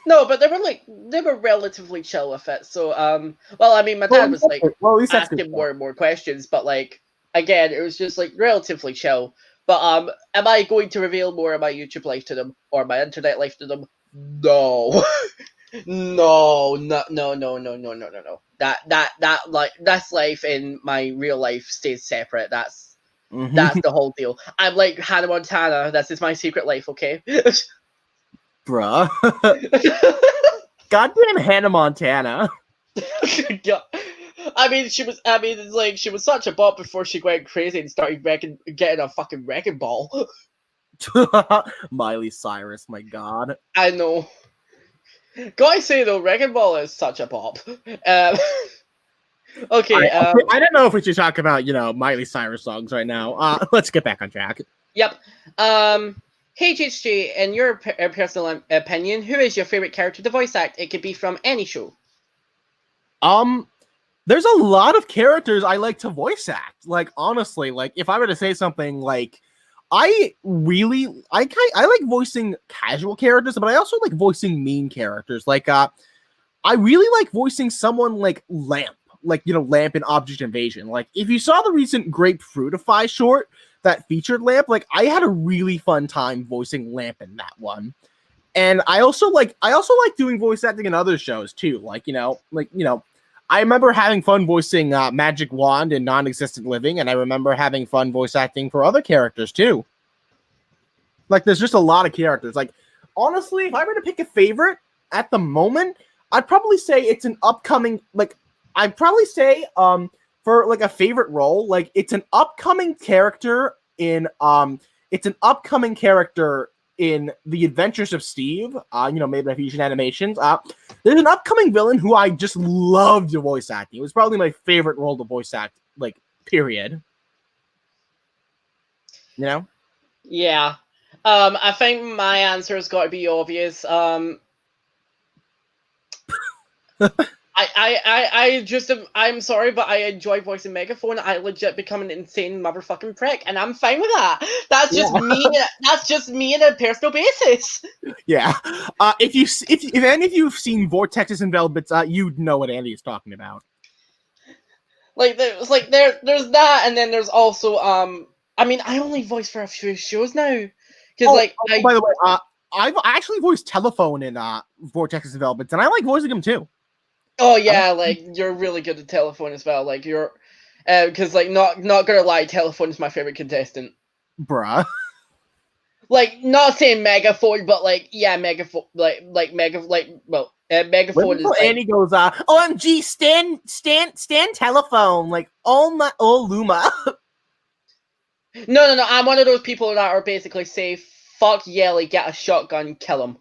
No, but they were relatively chill with it. So well, I mean, my dad was like asking more and more questions, but like again, it was just like relatively chill. But am I going to reveal more of my YouTube life to them or my internet life to them? No. No. That like that's life and my real life stays separate. That's the whole deal. I'm like Hannah Montana. This is my secret life, okay? Bruh. Goddamn Hannah Montana. Yeah. I mean, she was such a bop before she went crazy and started getting a fucking wrecking ball. Miley Cyrus, my god. I know. Gotta say though, wrecking ball is such a bop. Okay. I don't know if we should talk about Miley Cyrus songs right now. Let's get back on track. Yep. Hey HHG, in your personal opinion, who is your favorite character to voice act? It could be from any show. There's a lot of characters I like to voice act. Like, honestly, like, if I were to say something, like, I like voicing casual characters, but I also like voicing mean characters. Like, I really like voicing someone like Lamp. Like, Lamp in Object Invasion. Like, if you saw the recent Grapefruitify short that featured Lamp, like, I had a really fun time voicing Lamp in that one. And I also like doing voice acting in other shows, too. Like, I remember having fun voicing Magic Wand in Non-Existent Living, and I remember having fun voice acting for other characters, too. Like, there's just a lot of characters. Like, honestly, if I were to pick a favorite at the moment, I'd probably say it's an upcoming, like, I'd probably say, for, like, a favorite role, like, it's an upcoming character in, in The Adventures of Steve, made by Fusion Animations. There's an upcoming villain who I just loved to voice acting. It was probably my favorite role to voice act, like, period. Yeah. I think my answer has got to be obvious. I'm sorry, but I enjoy voicing Megaphone. I legit become an insane motherfucking prick, and I'm fine with that. That's just me. That's just me on a personal basis. Yeah. If any of you've seen Vortexes and Velvets, you'd know what Andy is talking about. Like there's that, and then there's also I mean, I only voice for a few shows now. By the way, I've actually voiced Telephone in Vortex's developments, and I like voicing him too. Oh yeah, like you're really good at Telephone as well. Like you're, because like not gonna lie, Telephone is my favorite contestant. Bruh. Like not saying Megaphone, but like yeah, Megaphone, Megaphone is like. Annie goes, OMG, Stan Telephone, like oh Luma. No. I'm one of those people that are basically say, fuck Yelly, get a shotgun, kill him.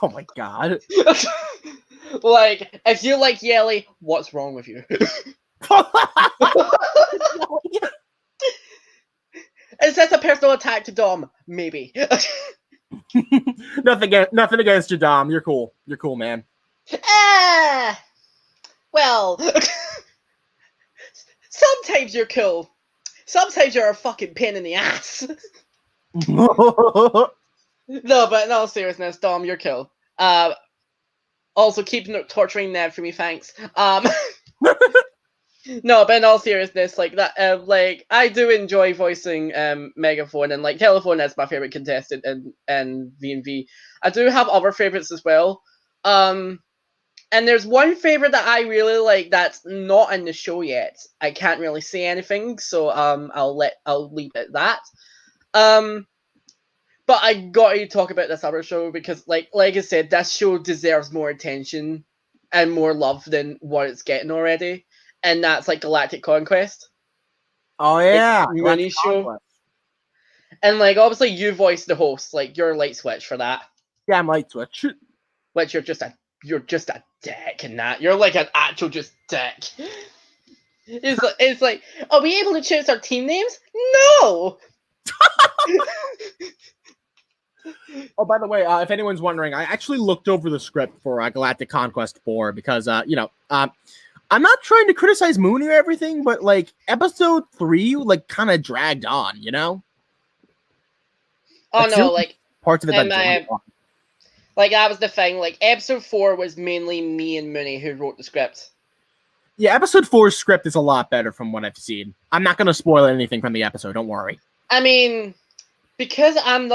Oh my god. Like, if you like Yelly, what's wrong with you? Is this a personal attack to Dom? Maybe. Nothing against you, Dom. You're cool. You're cool, man. Well, sometimes you're cool. Sometimes you're a fucking pain in the ass. No, but in all seriousness, Dom, you're cool. Also, keep torturing Ned for me, thanks. No, but in all seriousness, like that, like I do enjoy voicing Megaphone, and like Telephone is my favorite contestant and V&V. I do have other favorites as well. And there's one favorite that I really like that's not in the show yet. I can't really say anything, so I'll leave it at that. But I got to talk about this other show because, like I said, this show deserves more attention and more love than what it's getting already. And that's like Galactic Conquest. Oh yeah, mini show. Conquest. And like obviously you voiced the host, like you're Light Switch for that. Yeah, I'm Light Switch. Which you're just a dick in that. You're like an actual just dick. It's like, are we able to choose our team names? No. Oh, by the way, if anyone's wondering, I actually looked over the script for Galactic Conquest 4 because I'm not trying to criticize Moon or everything, but like episode 3 like kind of dragged on, you know? Oh no, like parts of it that dragged on. Like that was the thing. Like episode 4 was mainly me and Mooney who wrote the script. Yeah, episode 4's script is a lot better from what I've seen. I'm not gonna spoil anything from the episode, don't worry. I mean, because I'm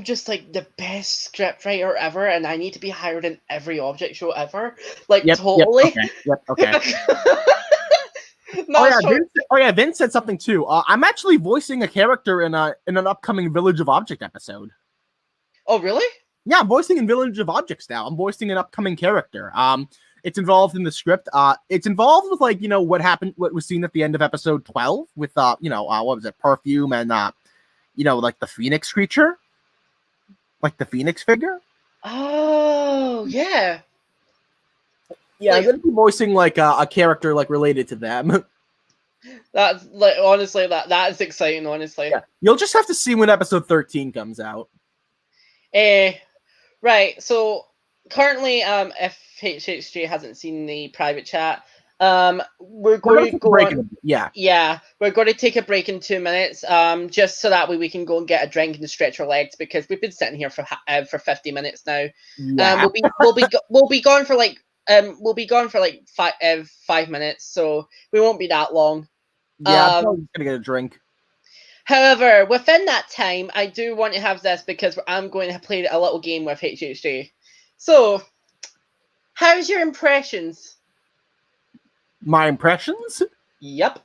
just like the best script writer ever, and I need to be hired in every object show ever. Like totally. Yep, okay. Vince said something too. I'm actually voicing a character in an upcoming Village of Object episode. Oh really? Yeah, I'm voicing in Village of Objects now. I'm voicing an upcoming character. It's involved in the script. It's involved with like what was seen at the end of episode 12 with what was it, Perfume and like the Phoenix creature. Like the Phoenix figure? Oh, yeah. Yeah, I'm going to be voicing like a character like related to them. That's like honestly that is exciting, honestly. Yeah. You'll just have to see when episode 13 comes out. Right. So currently if HHG hasn't seen the private chat, we're going to go on. Yeah, we're going to take a break in 2 minutes, just so that way we can go and get a drink and stretch our legs because we've been sitting here for 50 minutes now. Yeah. We'll be gone for like 5 minutes, so we won't be that long. Yeah, I'm probably gonna get a drink. However, within that time, I do want to have this because I'm going to play a little game with HHG. So, how's your impressions? My impressions? Yep.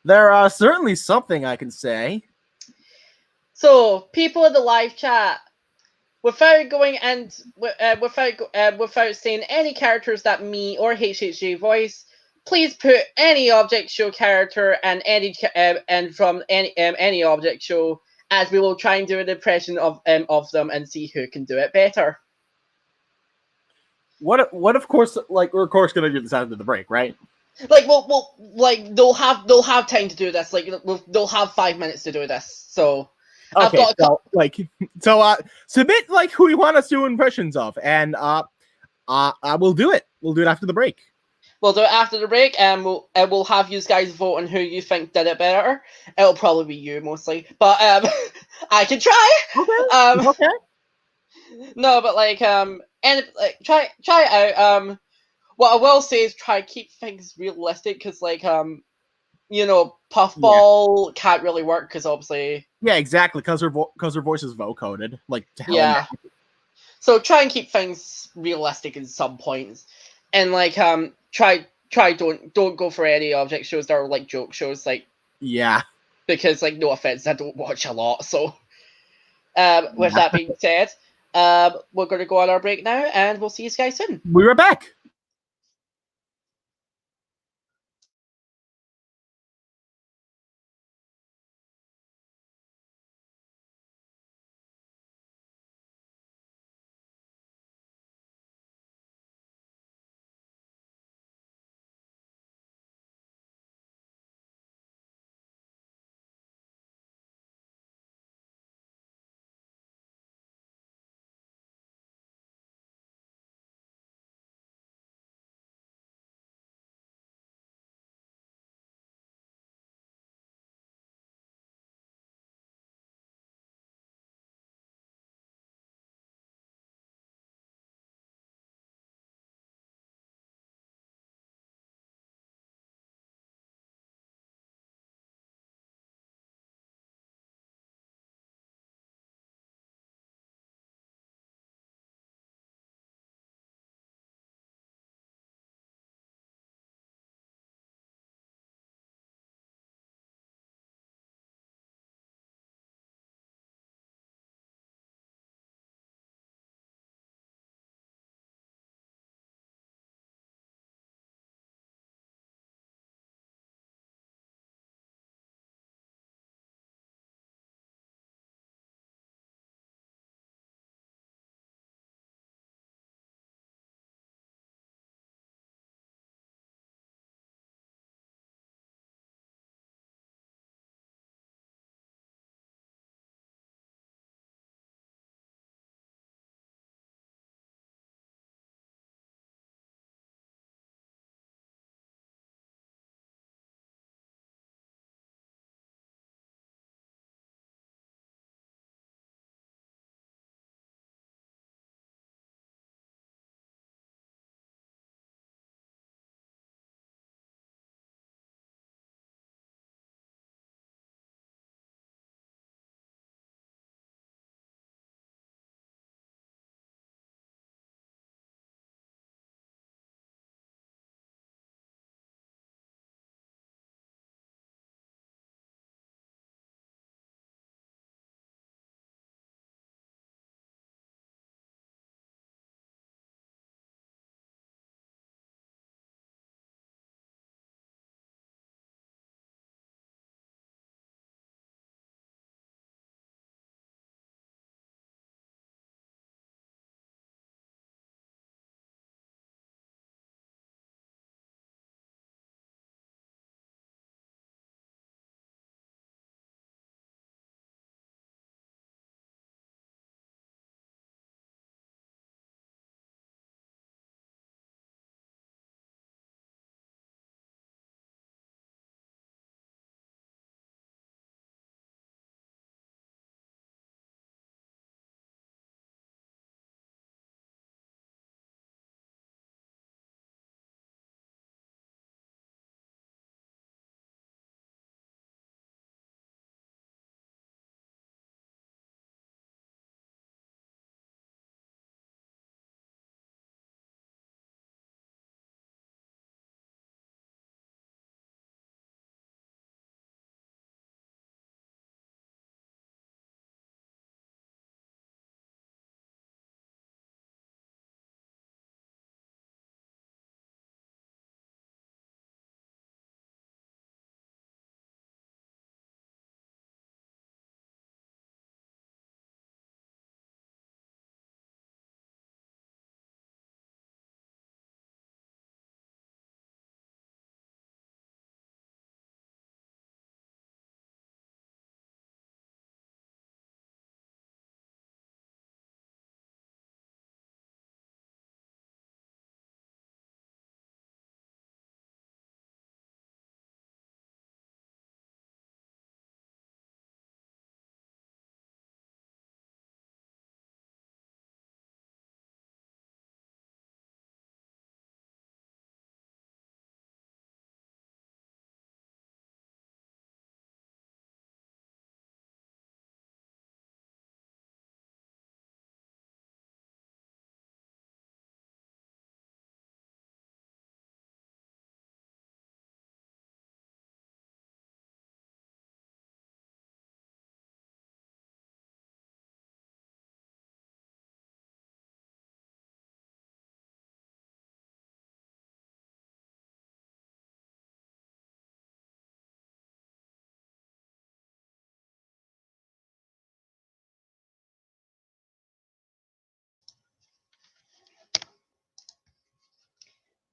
There are certainly something I can say. So, people in the live chat, without going and without saying any characters that me or HHG voice, please put any object show character and from any object show, as we will try and do an impression of them and see who can do it better. What of course, like we're of course gonna do this after the break, right? Like like they'll have time to do this. Like they'll have 5 minutes to do this. So okay, submit like who you want us to do impressions of, and we'll do it. We'll do it after the break. We'll do it after the break, and we'll have you guys vote on who you think did it better. It'll probably be you mostly, but I can try. Okay. Okay. No, but like and like try it out. What I will say is try to keep things realistic, because like Puffball can't really work because obviously Yeah, exactly, because her voice is vocoded, like to hell. Yeah. So try and keep things realistic in some points, and like try don't go for any object shows that are like joke shows, like yeah. Because like no offense, I don't watch a lot. So with that being said, we're going to go on our break now, and we'll see you guys soon. We're back.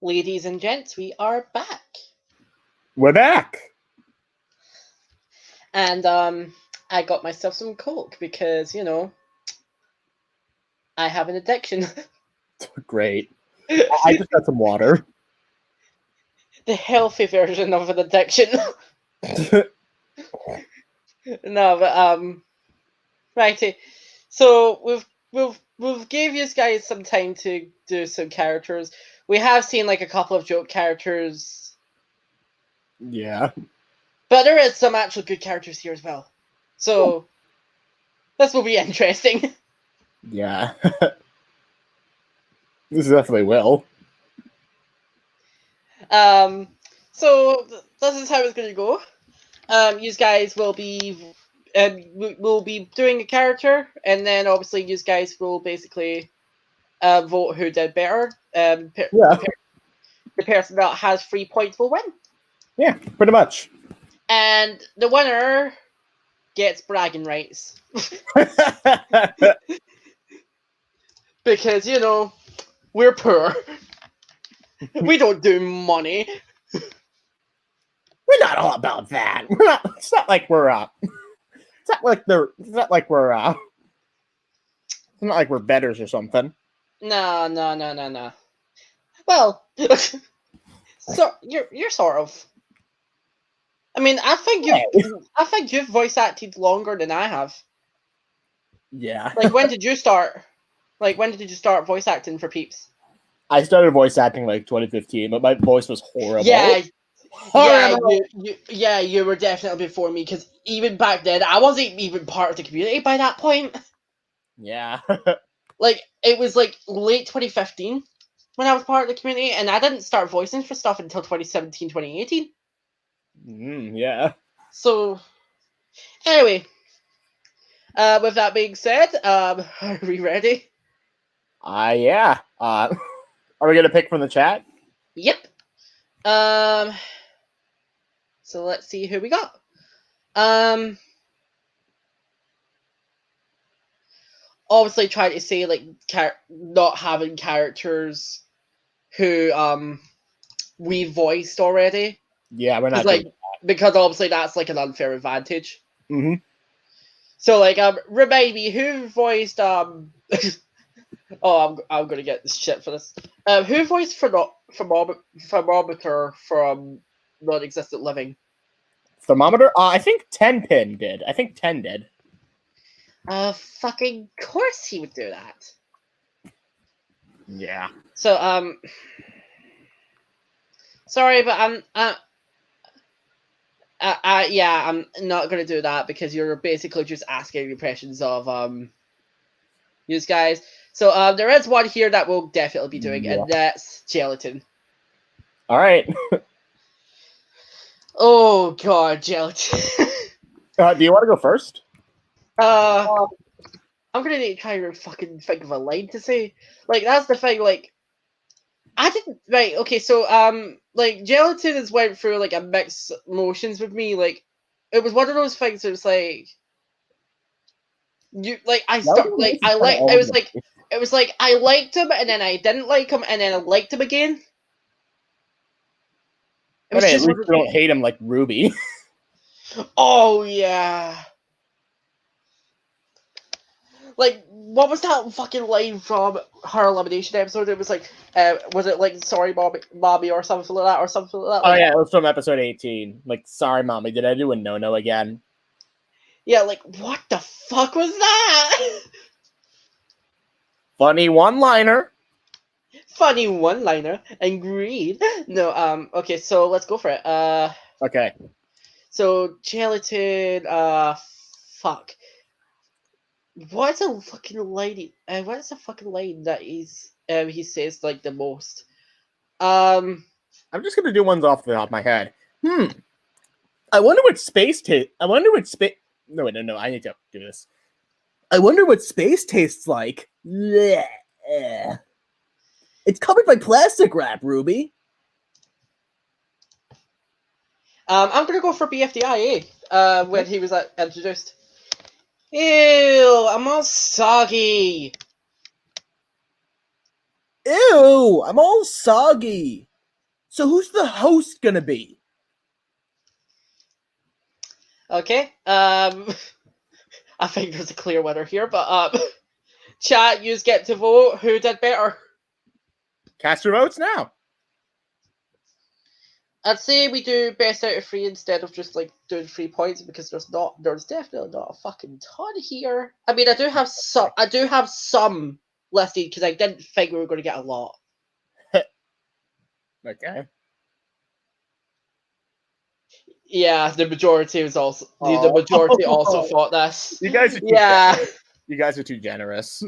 Ladies and gents, we are back. We're back. And I got myself some Coke because, you know, I have an addiction. Great. I just got some water. The healthy version of an addiction. No, but righty. So we've gave you guys some time to do some characters. We have seen like a couple of joke characters. Yeah. But there is some actual good characters here as well. So this will be interesting. Yeah. This definitely will. So this is how it's going to go. You guys will be we'll be doing a character, and then obviously you guys will basically vote who did better. The person that has 3 points will win. Yeah, pretty much. And the winner gets bragging rights. Because, you know, we're poor. We don't do money. We're not all about that. We're not. It's not like we're It's not like we're betters or something. No. Well, so you're sort of. I mean, I think you've voice acted longer than I have. Yeah. Like, when did you start? Like, when did you start voice acting for Peeps? I started voice acting like 2015, but my voice was horrible. Yeah. Horrible. You were definitely before me, because even back then, I wasn't even part of the community by that point. Yeah. Like, it was like late 2015 when I was part of the community, and I didn't start voicing for stuff until 2017, 2018. Yeah. So, anyway, with that being said, are we ready? Yeah. Are we gonna pick from the chat? Yep. So let's see who we got. Obviously try to say like not having characters who we voiced already. Yeah, we're not like because obviously that's like an unfair advantage. Mm-hmm. So like remind me who voiced Oh, I'm gonna get this shit for this. Who voiced thermometer from non-existent living? Thermometer? I think Tenpin did. I think 10 did. Fucking course he would do that. Yeah. So sorry, but I'm not gonna do that because you're basically just asking impressions of you guys. So there is one here that we'll definitely be doing, and that's Gelatin. All right. Oh god, Gelatin. Do you want to go first? I'm gonna need to try to fucking think of a line to say. Like, that's the thing, like, I didn't, right, okay, so, like, Gelatin has went through, like, a mixed emotions with me, like, it was one of those things that was, like, you, like, I liked him, and then I didn't like him, and then I liked him again. It was just, at least you don't hate him like Ruby. Oh, yeah. Like, what was that fucking line from her elimination episode? It was like, was it like, sorry, mommy, or something like that, or something like that? Like, oh, yeah, it was from episode 18. Like, sorry, mommy, did I do a no-no again? Yeah, like, what the fuck was that? Funny one-liner. Funny one-liner. Agreed. No, okay, so let's go for it. Okay. So, Gelatin, fuck. What's a fucking line? What is a fucking line that he says like the most? I'm just gonna do ones off the top of my head. I wonder what space taste. I wonder what space. No, no. I need to do this. I wonder what space tastes like. Blech. It's covered by plastic wrap, Ruby. I'm gonna go for BFDIA. When he was introduced. Ew, I'm all soggy. Ew, I'm all soggy. So who's the host gonna be? Okay. I think there's a clear winner here, but chat, you get to vote. Who did better? Cast your votes now. I'd say we do best out of 3 instead of just like doing 3 points, because there's definitely not a fucking ton here. I mean, I do have some listed because I didn't think we were going to get a lot. Okay. Yeah, the majority was also the majority also thought this. You guys are you guys are too generous.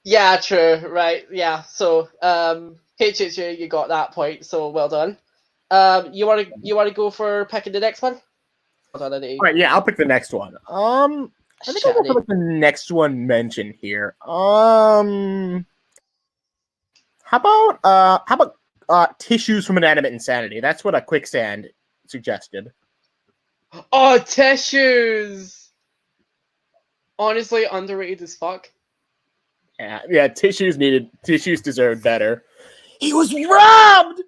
Yeah, true. Right. Yeah. So, HHU, you got that point. So well done. You want to go for picking the next one? All right. Yeah, I'll pick the next one. I think I'll go for the next one mentioned here. How about tissues from inanimate insanity? That's what a quicksand suggested. Oh, tissues. Honestly, underrated as fuck. Yeah, tissues deserved better. He was robbed!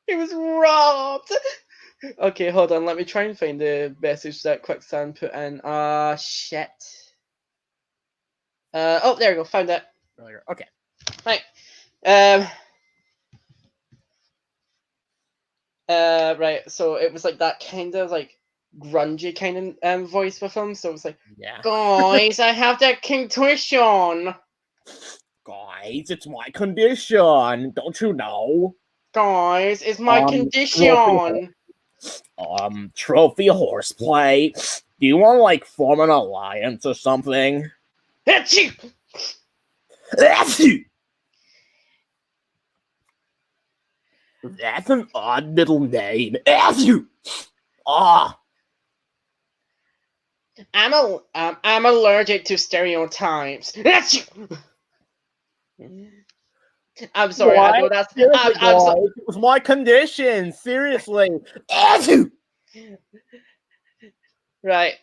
He was robbed! Okay, hold on. Let me try and find the message that Quicksand put in. Shit. Oh, there we go. Found it. Okay. Right. Right. So it was like that kind of like grungy kind of voice with him. So it was like, yeah. Guys, I have that condition. Guys, it's my condition. Don't you know? Guys, it's my condition. Trophy horseplay. Do you want to like form an alliance or something? That's an odd middle name. I'm allergic to stereotypes. I'm sorry. Why? I know that's. It was my condition. Seriously. Right.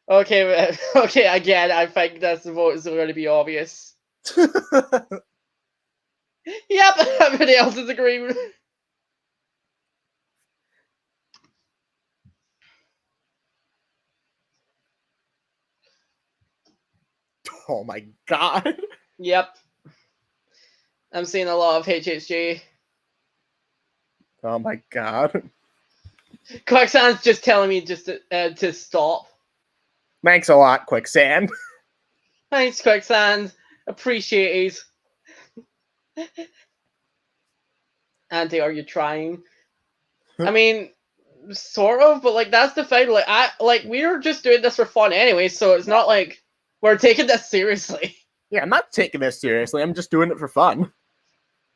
Okay. Okay. Again, I think this vote is going to be obvious. Yep. Everybody else is agreeing. Oh my god. Yep. I'm seeing a lot of HHG. Oh my god. Quicksand's just telling me just to stop. Thanks a lot, Quicksand. Thanks, Quicksand. Appreciate it. Auntie, are you trying? I mean, sort of, but like that's the thing. Like we're just doing this for fun anyway, so it's not like we're taking this seriously. Yeah, I'm not taking this seriously. I'm just doing it for fun.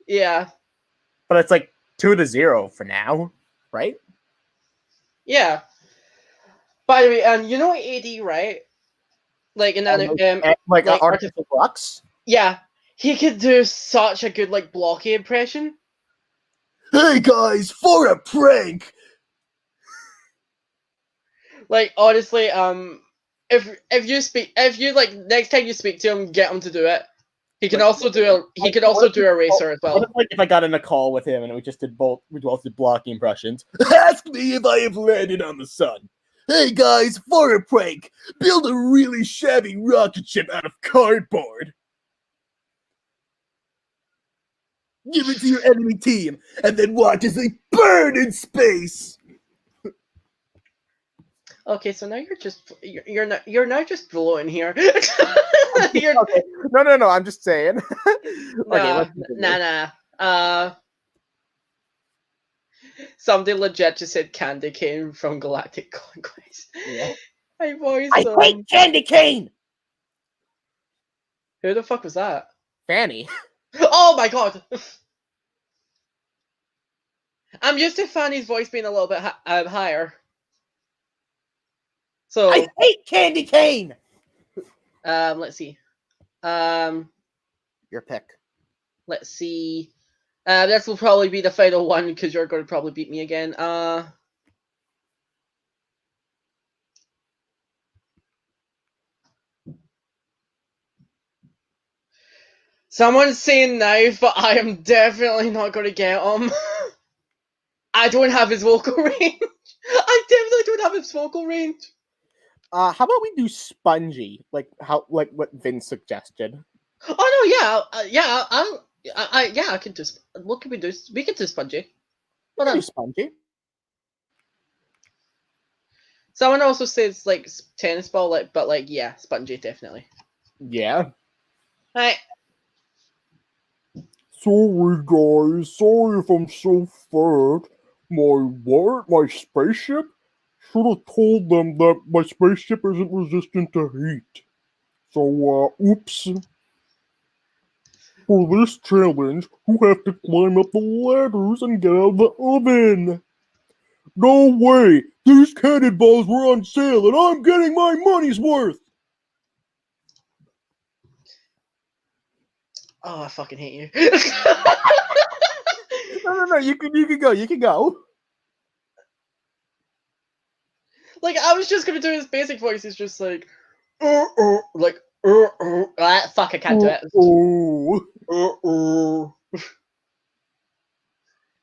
Yeah. But it's like 2-0 for now, right? Yeah. By the way, you know AD, right? Like in that like Artificial Flux? Yeah. He could do such a good like blocky impression. Hey guys, for a prank. Like honestly, if you like next time you speak to him, get him to do it. He can also do a racer as well. What if I got in a call with him and we both did blocking impressions? Ask me if I have landed on the sun. Hey guys, for a prank, build a really shabby rocket ship out of cardboard. Give it to your enemy team, and then watch as they burn in space. Okay, so now you're now just blowing here. Okay. No, I'm just saying. Nah. Somebody legit just said candy cane from Galactic Conquest. Yeah. I hate candy cane. Who the fuck was that? Fanny. Oh my god! I'm used to Fanny's voice being a little bit higher. So I hate candy cane. Let's see. Your pick. Let's see. This will probably be the final one because you're going to probably beat me again. Someone's saying knife, but I am definitely not going to get him. I don't have his vocal range. I definitely don't have his vocal range. How about we do Spongy, like what Vince suggested? Oh no, I can do. What can we do? We can do Spongy. What do Spongy? Someone also says like tennis ball, but yeah, Spongy definitely. Yeah. Right. Sorry guys, sorry if I'm so fat. My spaceship? Should have told them that my spaceship isn't resistant to heat. So, oops. For this challenge, you have to climb up the ladders and get out of the oven. No way! These cannonballs were on sale and I'm getting my money's worth! Oh, I fucking hate you. No, you can go. Like, I was just gonna do his basic voice, he's just like, fuck, I can't do it.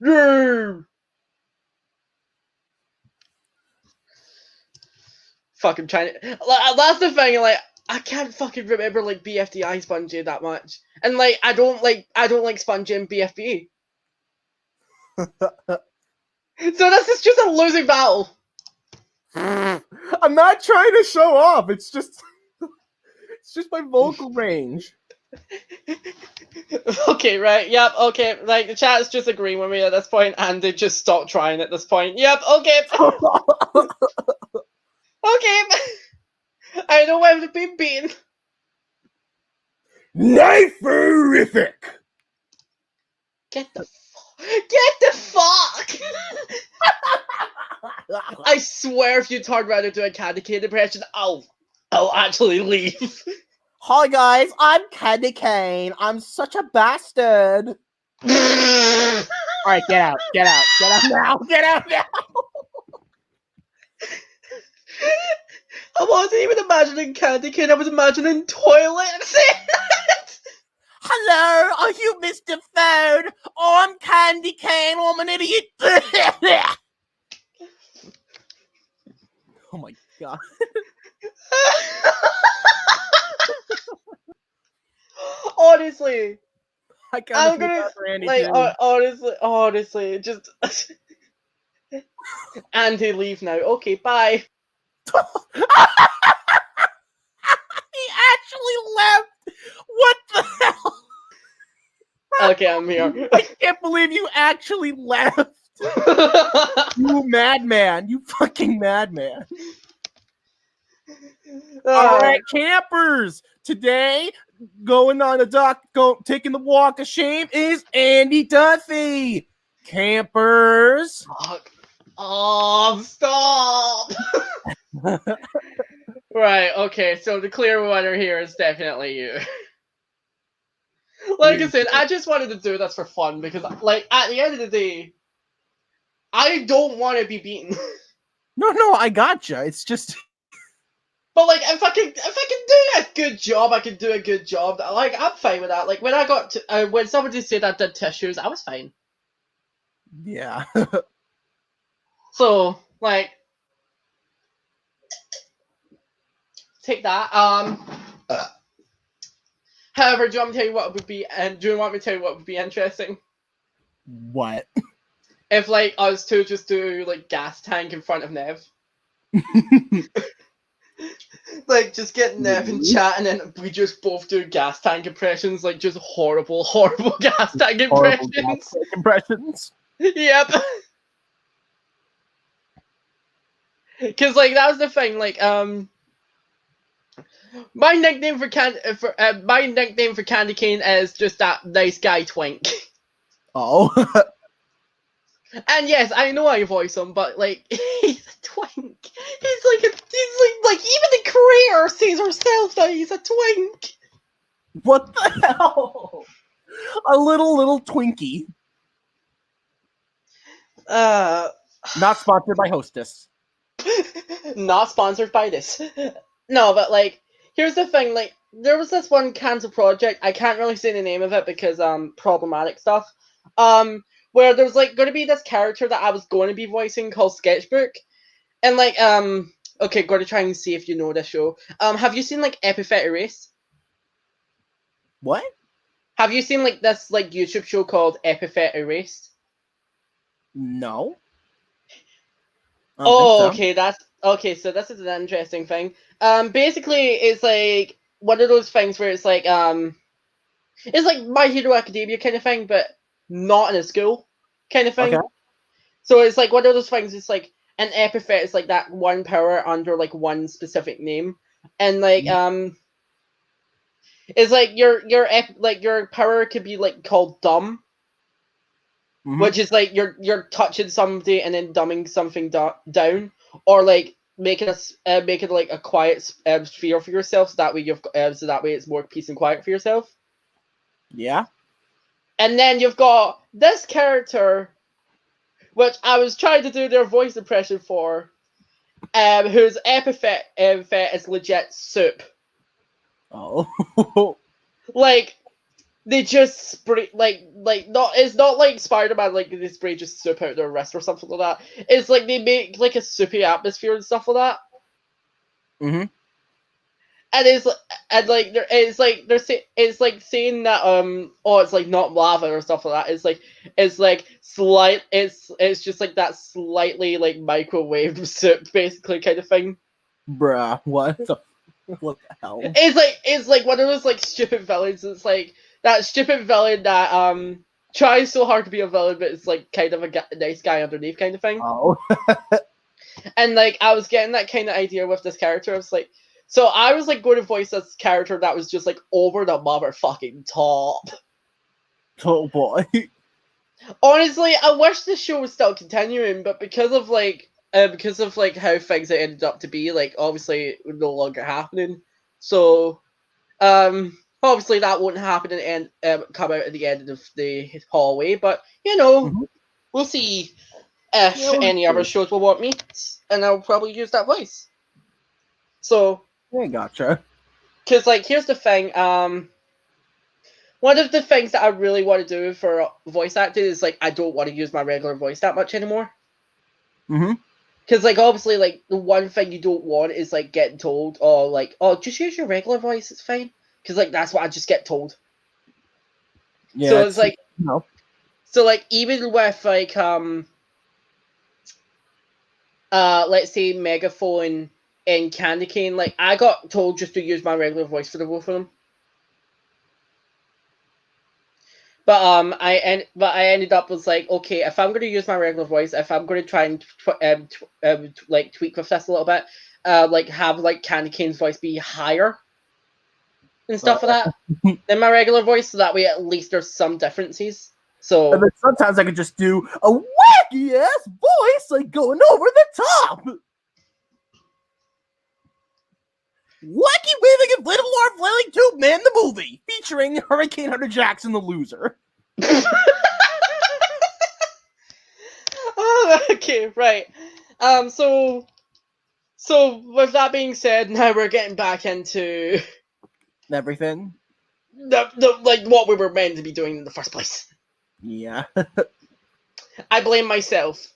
Yeah. Fucking trying to, that's the thing, like, I can't fucking remember, like, BFDI Spongy that much. And, like, I don't like Spongy and BFB. So this is just a losing battle. I'm not trying to show off. It's just my vocal range. Okay, right. Yep. Okay. Like the chat is just agreeing with me at this point, and they just stopped trying at this point. Yep. Okay. Okay. I know I've been beaten. Kniferific. Get the fuck! I swear if you turn around and do a Candy Cane impression, I'll actually leave. Hi guys, I'm Candy Cane. I'm such a bastard. Alright, get out now. I wasn't even imagining Candy Cane, I was imagining toilets. Hello, are you Mr. Phone? Oh, I'm Candy Cane. Oh, I'm an idiot. Oh my god. Honestly, I'm gonna like honestly, just Andy, leave now. Okay, bye. He actually left. What the hell? Okay, I'm here. I can't believe you actually left. You madman. You fucking madman. All right, campers. Today, going on a dock, taking the walk of shame is Andy Duffy. Campers. Oh, stop. Right, okay, so the clear winner here is definitely you. Like I said, I just wanted to do this for fun because, like, at the end of the day, I don't want to be beaten. No, I gotcha. It's just... But, like, if I can do a good job, I can do a good job. Like, I'm fine with that. Like, when I got to, when somebody said I did tissues, I was fine. Yeah. So, like, take that. However, do you want me to tell you what would be, and do you want me to tell you what would be interesting? What? If, like, us two just do, like, gas tank in front of Nev. Like, just get Nev and chat, and then we just both do gas tank impressions, like, just horrible gas tank impressions. Yep. Because, like, that was the thing, like, my nickname for Candy Cane is just that nice guy twink. Oh. And yes, I know I voice him, but like he's a twink. He's like even the creator says herself that he's a twink. What the hell? A little Twinkie. Not sponsored by Hostess. Not sponsored by this. No, but like here's the thing, like there was this one cancelled project. I can't really say the name of it because problematic stuff. Where there's like going to be this character that I was going to be voicing called Sketchbook, and like okay, going to try and see if you know this show. Have you seen like Epithet Erase? What? Have you seen like this like YouTube show called Epithet Erased? No. Oh, okay, that's okay. So this is an interesting thing. Basically, it's like one of those things where it's like My Hero Academia kind of thing, but not in a school kind of thing. Okay. So it's like one of those things. It's like an epithet is like that one power under like one specific name, and like it's like your power could be like called dumb, which is like you're touching somebody and then dumbing something down, or like making make it like a quiet sphere for yourself, so that way it's more peace and quiet for yourself. Yeah. And then you've got this character, which I was trying to do their voice impression for, whose epithet is legit soup. Oh. Like, they just spray it's not like Spider-Man, like they spray just soup out their wrist or something like that. It's like they make like a soupy atmosphere and stuff like that. Mm-hmm. And it's like saying that it's like not lava or stuff like that. It's just like that slightly like microwaved soup basically kind of thing. Bruh, what the hell? It's like one of those like stupid villains. It's like that stupid villain that tries so hard to be a villain, but it's like kind of a nice guy underneath kind of thing. Oh. And like I was getting that kind of idea with this character. I was like, so I was like going to voice this character that was just like over the motherfucking top. Oh boy. Honestly, I wish the show was still continuing, but because of how things ended up to be, like obviously no longer happening. So obviously that won't happen and come out at the end of the hallway, but you know, we'll see if any other shows will want me, and I'll probably use that voice. So I gotcha. Because like here's the thing, one of the things that I really want to do for voice acting is like I don't want to use my regular voice that much anymore. Because like obviously like the one thing you don't want is like getting told, just use your regular voice, it's fine. Because like that's what I just get told. Yeah, so it's like no. So like even with like let's say Megaphone and Candy Cane, like I got told just to use my regular voice for the both of them. But I ended up was like, okay, if I'm going to use my regular voice, if I'm going to try and like tweak with this a little bit, like have like Candy Cane's voice be higher and stuff like that than my regular voice, so that way at least there's some differences. So and then sometimes I could just do a wacky ass voice, like going over the top. Wacky Waving Inflatable Arm Flailing Tube Man the movie, featuring Hurricane Hunter Jackson the loser. Oh, okay, right. So with that being said, now we're getting back into everything. The like what we were meant to be doing in the first place. Yeah. I blame myself.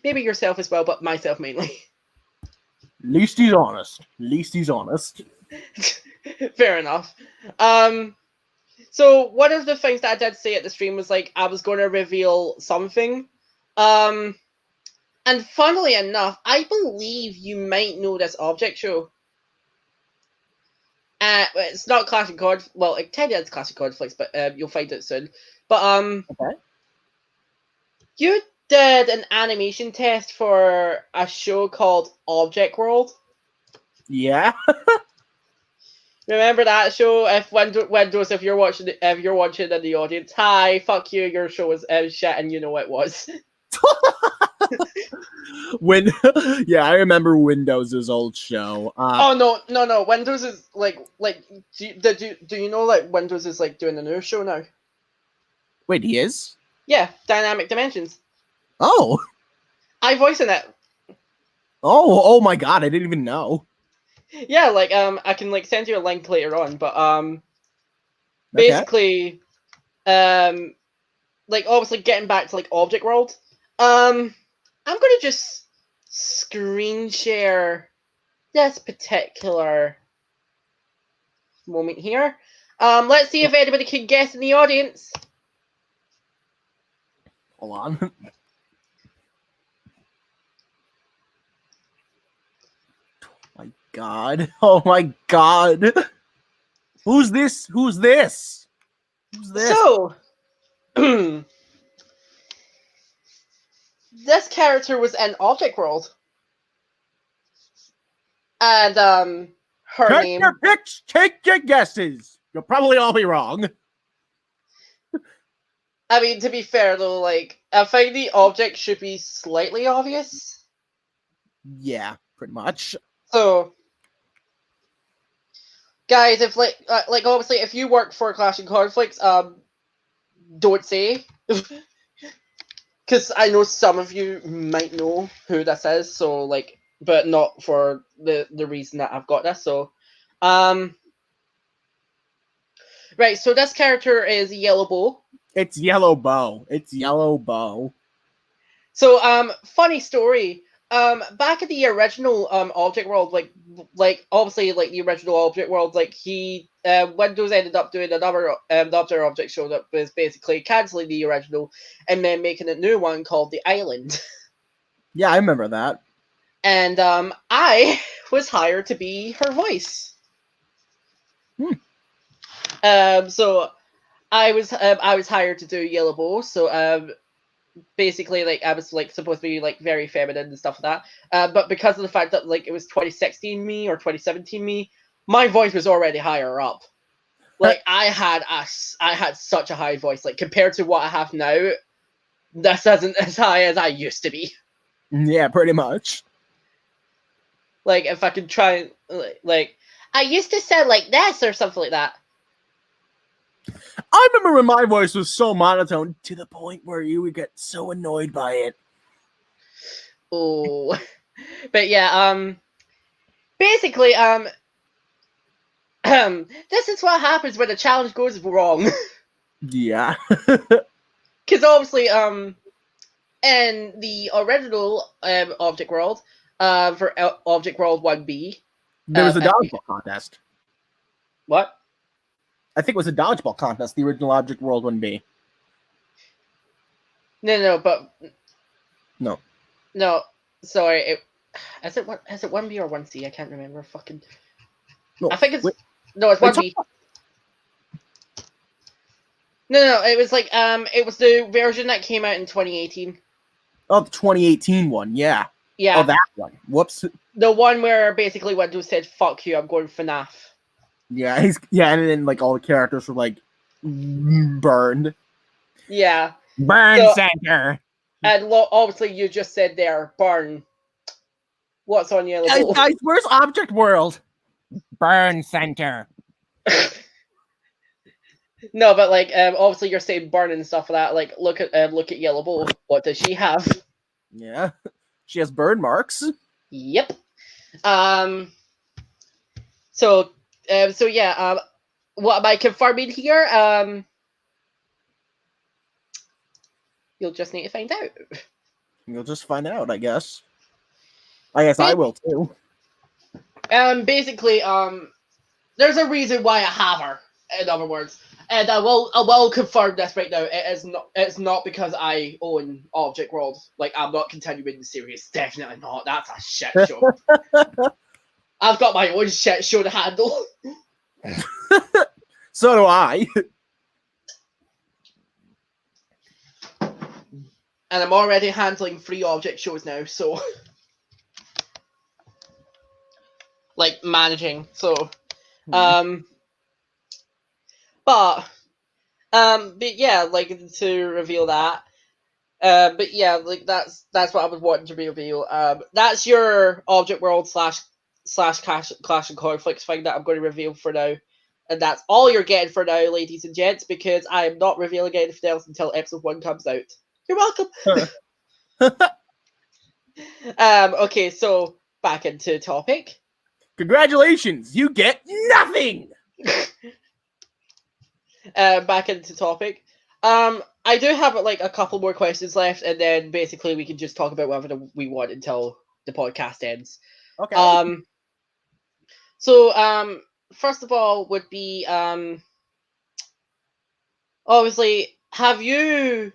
Maybe yourself as well, but myself mainly. Least he's honest. Least he's honest. Fair enough. So one of the things that I did say at the stream was like I was going to reveal something. And funnily enough, I believe you might know this object show. It's not Classic Card. Well, it kind of is Classic Card Flicks, but you'll find it soon. But okay. You did an animation test for a show called Object World. Yeah. Remember that show? If Windows, if you're watching in the audience, hi, fuck you. Your show was shit, and you know it was. Yeah, I remember Windows' old show. Oh no! Windows is like do you know like Windows is like doing a new show now? Wait, he is? Yeah, Dynamic Dimensions. Oh, I voice in it. Oh my god! I didn't even know. Yeah, like I can like send you a link later on, but basically, like obviously getting back to like Object World, I'm gonna just screen share this particular moment here. Let's see if anybody can guess in the audience. Hold on. My God. Oh my God. Who's this? Who's this? Who's this? So, this character was in Object World. And her take name. Your picks, take your guesses. You'll probably all be wrong. I mean, to be fair though, like I think the object should be slightly obvious. Yeah, pretty much. So, guys, if like obviously, if you work for Clash and Conflicts, don't say, because I know some of you might know who this is. So like, but not for the reason that I've got this. So, right. So this character is Yellow Bow. It's Yellow Bow. It's Yellow Bow. So, funny story. Back in the original Object World, like obviously like the original Object World, like he Windows ended up doing another object show that was basically cancelling the original and then making a new one called the Island. Yeah, I remember that. And I was hired to be her voice. So I was hired to do Yellow Bow. So basically, like I was like supposed to be like very feminine and stuff like that. But because of the fact that like it was 2016 me or 2017 me, my voice was already higher up. Like I had such a high voice. Like compared to what I have now, this isn't as high as I used to be. Yeah, pretty much. Like if I could try, like I used to sound like this or something like that. I remember when my voice was so monotone to the point where you would get so annoyed by it. Oh, but yeah, basically, this is what happens when a challenge goes wrong. Yeah. Because obviously, in the original Object World, for Object World 1B, there was a dodgeball contest. What? I think it was a dodgeball contest, the original Object World 1B. No, sorry. Is it 1B or 1C? I can't remember. Fucking. No, I think it's it's 1B. No, it was like it was the version that came out in 2018. Oh, the 2018 one, yeah. Yeah. Oh, that one. Whoops. The one where basically Windows said, "Fuck you, I'm going FNAF." Yeah, and then like all the characters were like burned. Yeah. Burn center. And obviously you just said there, burn. What's on Yellow Bow? Guys, where's Object World? Burn center. No, but like obviously you're saying burn and stuff like that. Like look at Yellow Bow. What does she have? Yeah, she has burn marks. Yep. So yeah. What am I confirming here? You'll just need to find out. You'll just find out, I guess. I guess I will too. Basically, there's a reason why I have her. In other words, and I will confirm this right now. It's not because I own Object World. Like I'm not continuing the series. Definitely not. That's a shit show. I've got my own shit show to handle. So do I. And I'm already handling 3 object shows now, so like managing. So but yeah, like to reveal that. But yeah, like that's what I was wanting to reveal. That's your Object World / Clash and Conflicts thing that I'm going to reveal for now. And that's all you're getting for now, ladies and gents, because I am not revealing anything else until episode 1 comes out. You're welcome. Okay, so back into topic. Congratulations, you get nothing. Back into topic. I do have like a couple more questions left, and then basically we can just talk about whatever we want until the podcast ends. Okay. So first of all would be obviously, have you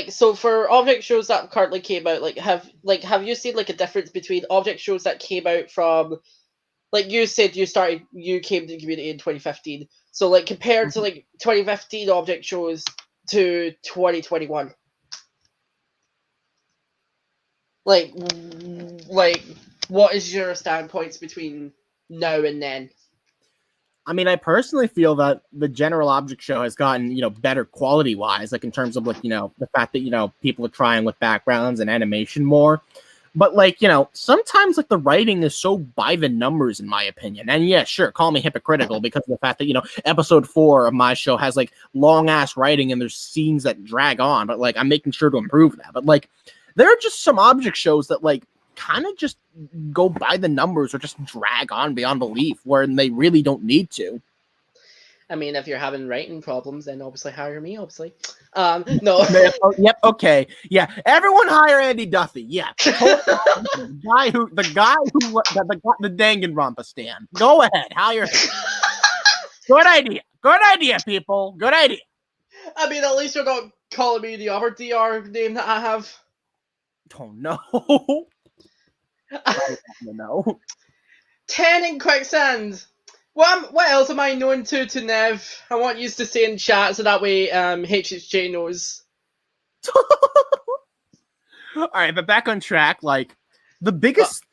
so for object shows that currently came out, have you seen like a difference between object shows that came out from, like you said you came to the community in 2015, so like compared to like 2015 object shows to 2021, like what is your standpoints between now and then? I mean, I personally feel that the general object show has gotten, better quality wise, like in terms of like, the fact that, people are trying with backgrounds and animation more. But like, sometimes like the writing is so by the numbers, in my opinion. And yeah, sure, call me hypocritical because of the fact that, episode 4 of my show has like long ass writing and there's scenes that drag on. But like, I'm making sure to improve that. But like, there are just some object shows that like kind of just go by the numbers or just drag on beyond belief where they really don't need to. I mean, if you're having writing problems, then obviously hire me, obviously. No. Yep, okay. Yeah, everyone hire Andy Duffy. Yeah. the Danganronpa stand. Go ahead, hire him. Good idea. Good idea, people. Good idea. I mean, at least you're not calling me the other DR name that I have. Oh, no. No. 10 in quicksand. What else am I known to Nev? I want you to say in chat so that way HHJ knows. All right, but back on track. Like the biggest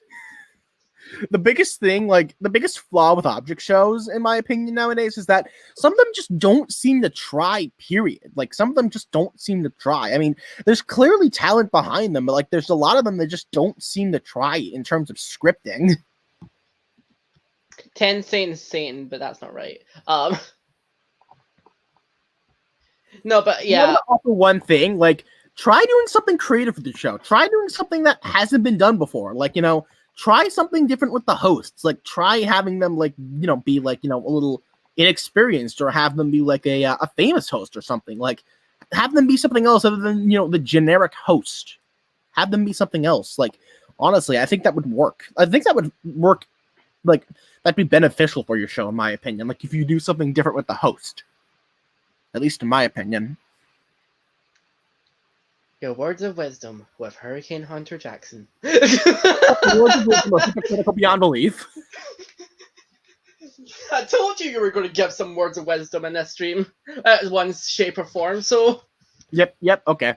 thing, like the biggest flaw with object shows, in my opinion, nowadays is that some of them just don't seem to try. Period. Like some of them just don't seem to try. I mean, there's clearly talent behind them, but like there's a lot of them that just don't seem to try in terms of scripting. 10 Satan, but that's not right. No, but yeah. Also, one thing, like try doing something creative for the show. Try doing something that hasn't been done before. Like, try something different with the hosts. Like, try having them, like, be, like, a little inexperienced, or have them be, like, a famous host or something. Like, have them be something else other than, the generic host. Have them be something else. Like, honestly, I think that would work. I think that would work, like, that'd be beneficial for your show, in my opinion. Like, if you do something different with the host. At least in my opinion. Your words of wisdom with Hurricane Hunter Jackson. Words of wisdom are hypocritical beyond belief. I told you were going to give some words of wisdom in this stream, one shape or form. So. Yep. Okay.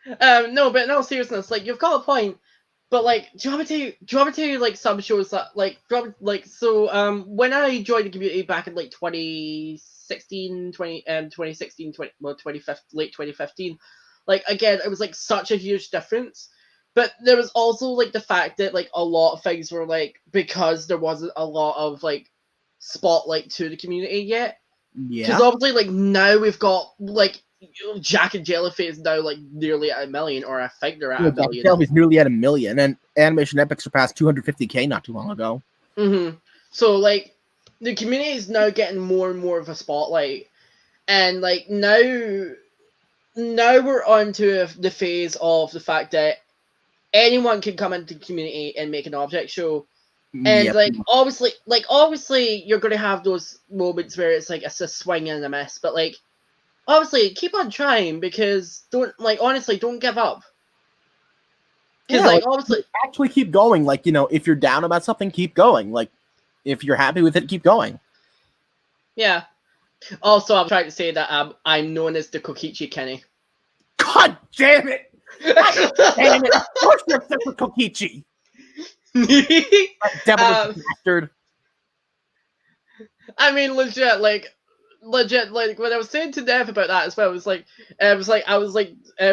No, but in all seriousness, like you've got a point. But like, do you want me to tell you like some shows that like when I joined the community back in like 2015, late 2015, like again it was like such a huge difference. But there was also like the fact that like a lot of things were like, because there wasn't a lot of like spotlight to the community yet. Yeah. Because obviously like now we've got like Jack and Jellyface is now like nearly at 1 million, or I think they're at 1 million. Jellyface nearly at 1 million, and Animation Epic surpassed 250K not too long ago. So like the community is now getting more and more of a spotlight, and like now we're on to the phase of the fact that anyone can come into the community and make an object show. And like obviously you're gonna have those moments where it's like it's a swing and a miss, but like obviously keep on trying, because don't give up. Because obviously actually keep going. Like, if you're down about something, keep going. Like, if you're happy with it, keep going. Yeah. Also, I'm trying to say that I'm known as the Kokichi Kenny. God damn it! Damn it! Of course you're obsessed with Kokichi. Devilish bastard. I mean, legit, like when I was saying to Nev about that as well, I was like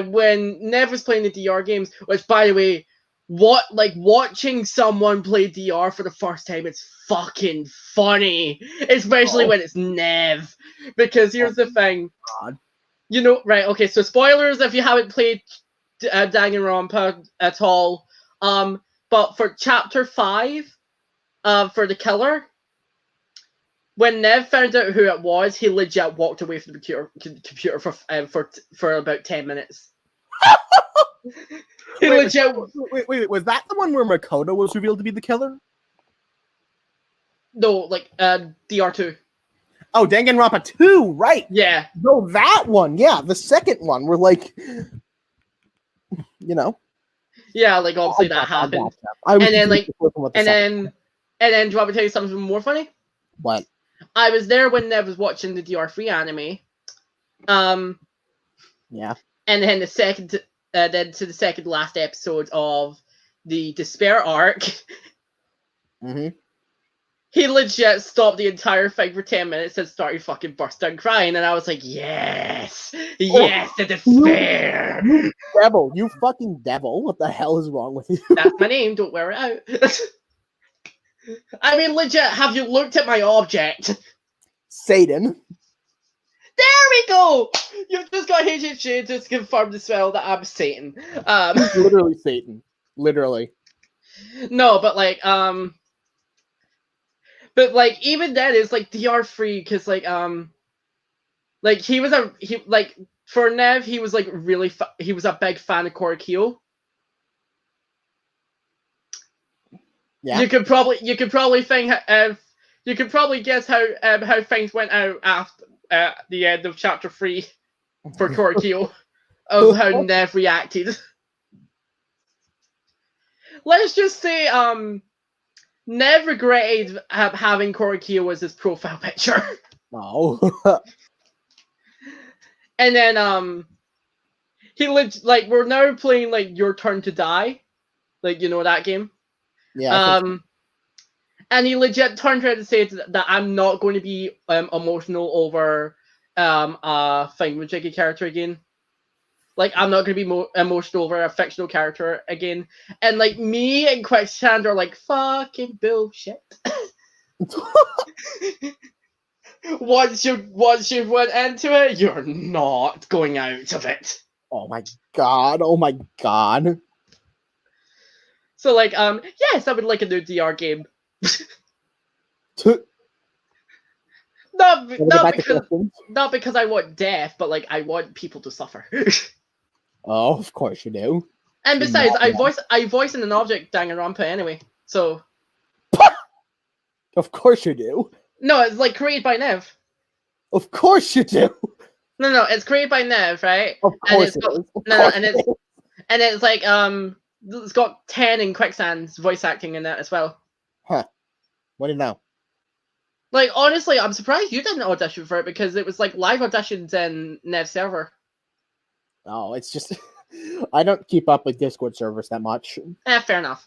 when Nev was playing the DR games, which by the way, watching someone play DR for the first time, it's fucking funny, especially when it's Nev, because here's the thing. God. Right, okay, so spoilers if you haven't played Danganronpa at all, but for chapter 5, for the killer, when Nev found out who it was, he legit walked away from the computer for about 10 minutes. Wait, was that the one where Makoto was revealed to be the killer? No, like DR2. Oh, Danganronpa 2, right? Yeah. No, that one, yeah, the second one, where like, you know. Yeah, like obviously that happened. And then do you want me to tell you something more funny? What? I was there when Nev was watching the DR3 anime. Yeah. And then the second last episode of the Despair arc. Mm-hmm. He legit stopped the entire thing for 10 minutes and started fucking bursting crying, and I was like, yes, the despair. You devil, you fucking devil! What the hell is wrong with you? That's my name. Don't wear it out. I mean, legit. Have you looked at my object? Satan. There we go. You've just got HHJ just confirmed as well that I'm Satan. Literally Satan. Literally. No, but like even then it's like DR3 because like for Nev he was like really he was a big fan of Korikyo. Yeah. You could probably think you could probably guess how things went out after the end of chapter 3 for Korikyo of how Nev reacted. Let's just say Nev regretted having Korikyo as his profile picture. Oh. And then he like we're now playing like Your Turn to Die, like you know that game. Yeah. And he legit turned around and said that I'm not going to be emotional over a thingamajiggy character again. Like I'm not going to be emotional over a fictional character again. And like me and Quicksand are like fucking bullshit. Once you went into it, you're not going out of it. Oh my god! Oh my god! So like yes, I would like a new DR game. Not because I want death, but like I want people to suffer. Oh, of course you do. And besides, I voice in an object Danganronpa anyway, so. Of course you do. No, it's like created by Nev. Of course you do. No, it's created by Nev, right? Of course it is. And it's like it's got 10 in Quicksand's voice acting in that as well. Huh. What do you know? Like honestly, I'm surprised you didn't audition for it because it was like live auditions in Nev's server. Oh, it's just I don't keep up with Discord servers that much. Fair enough.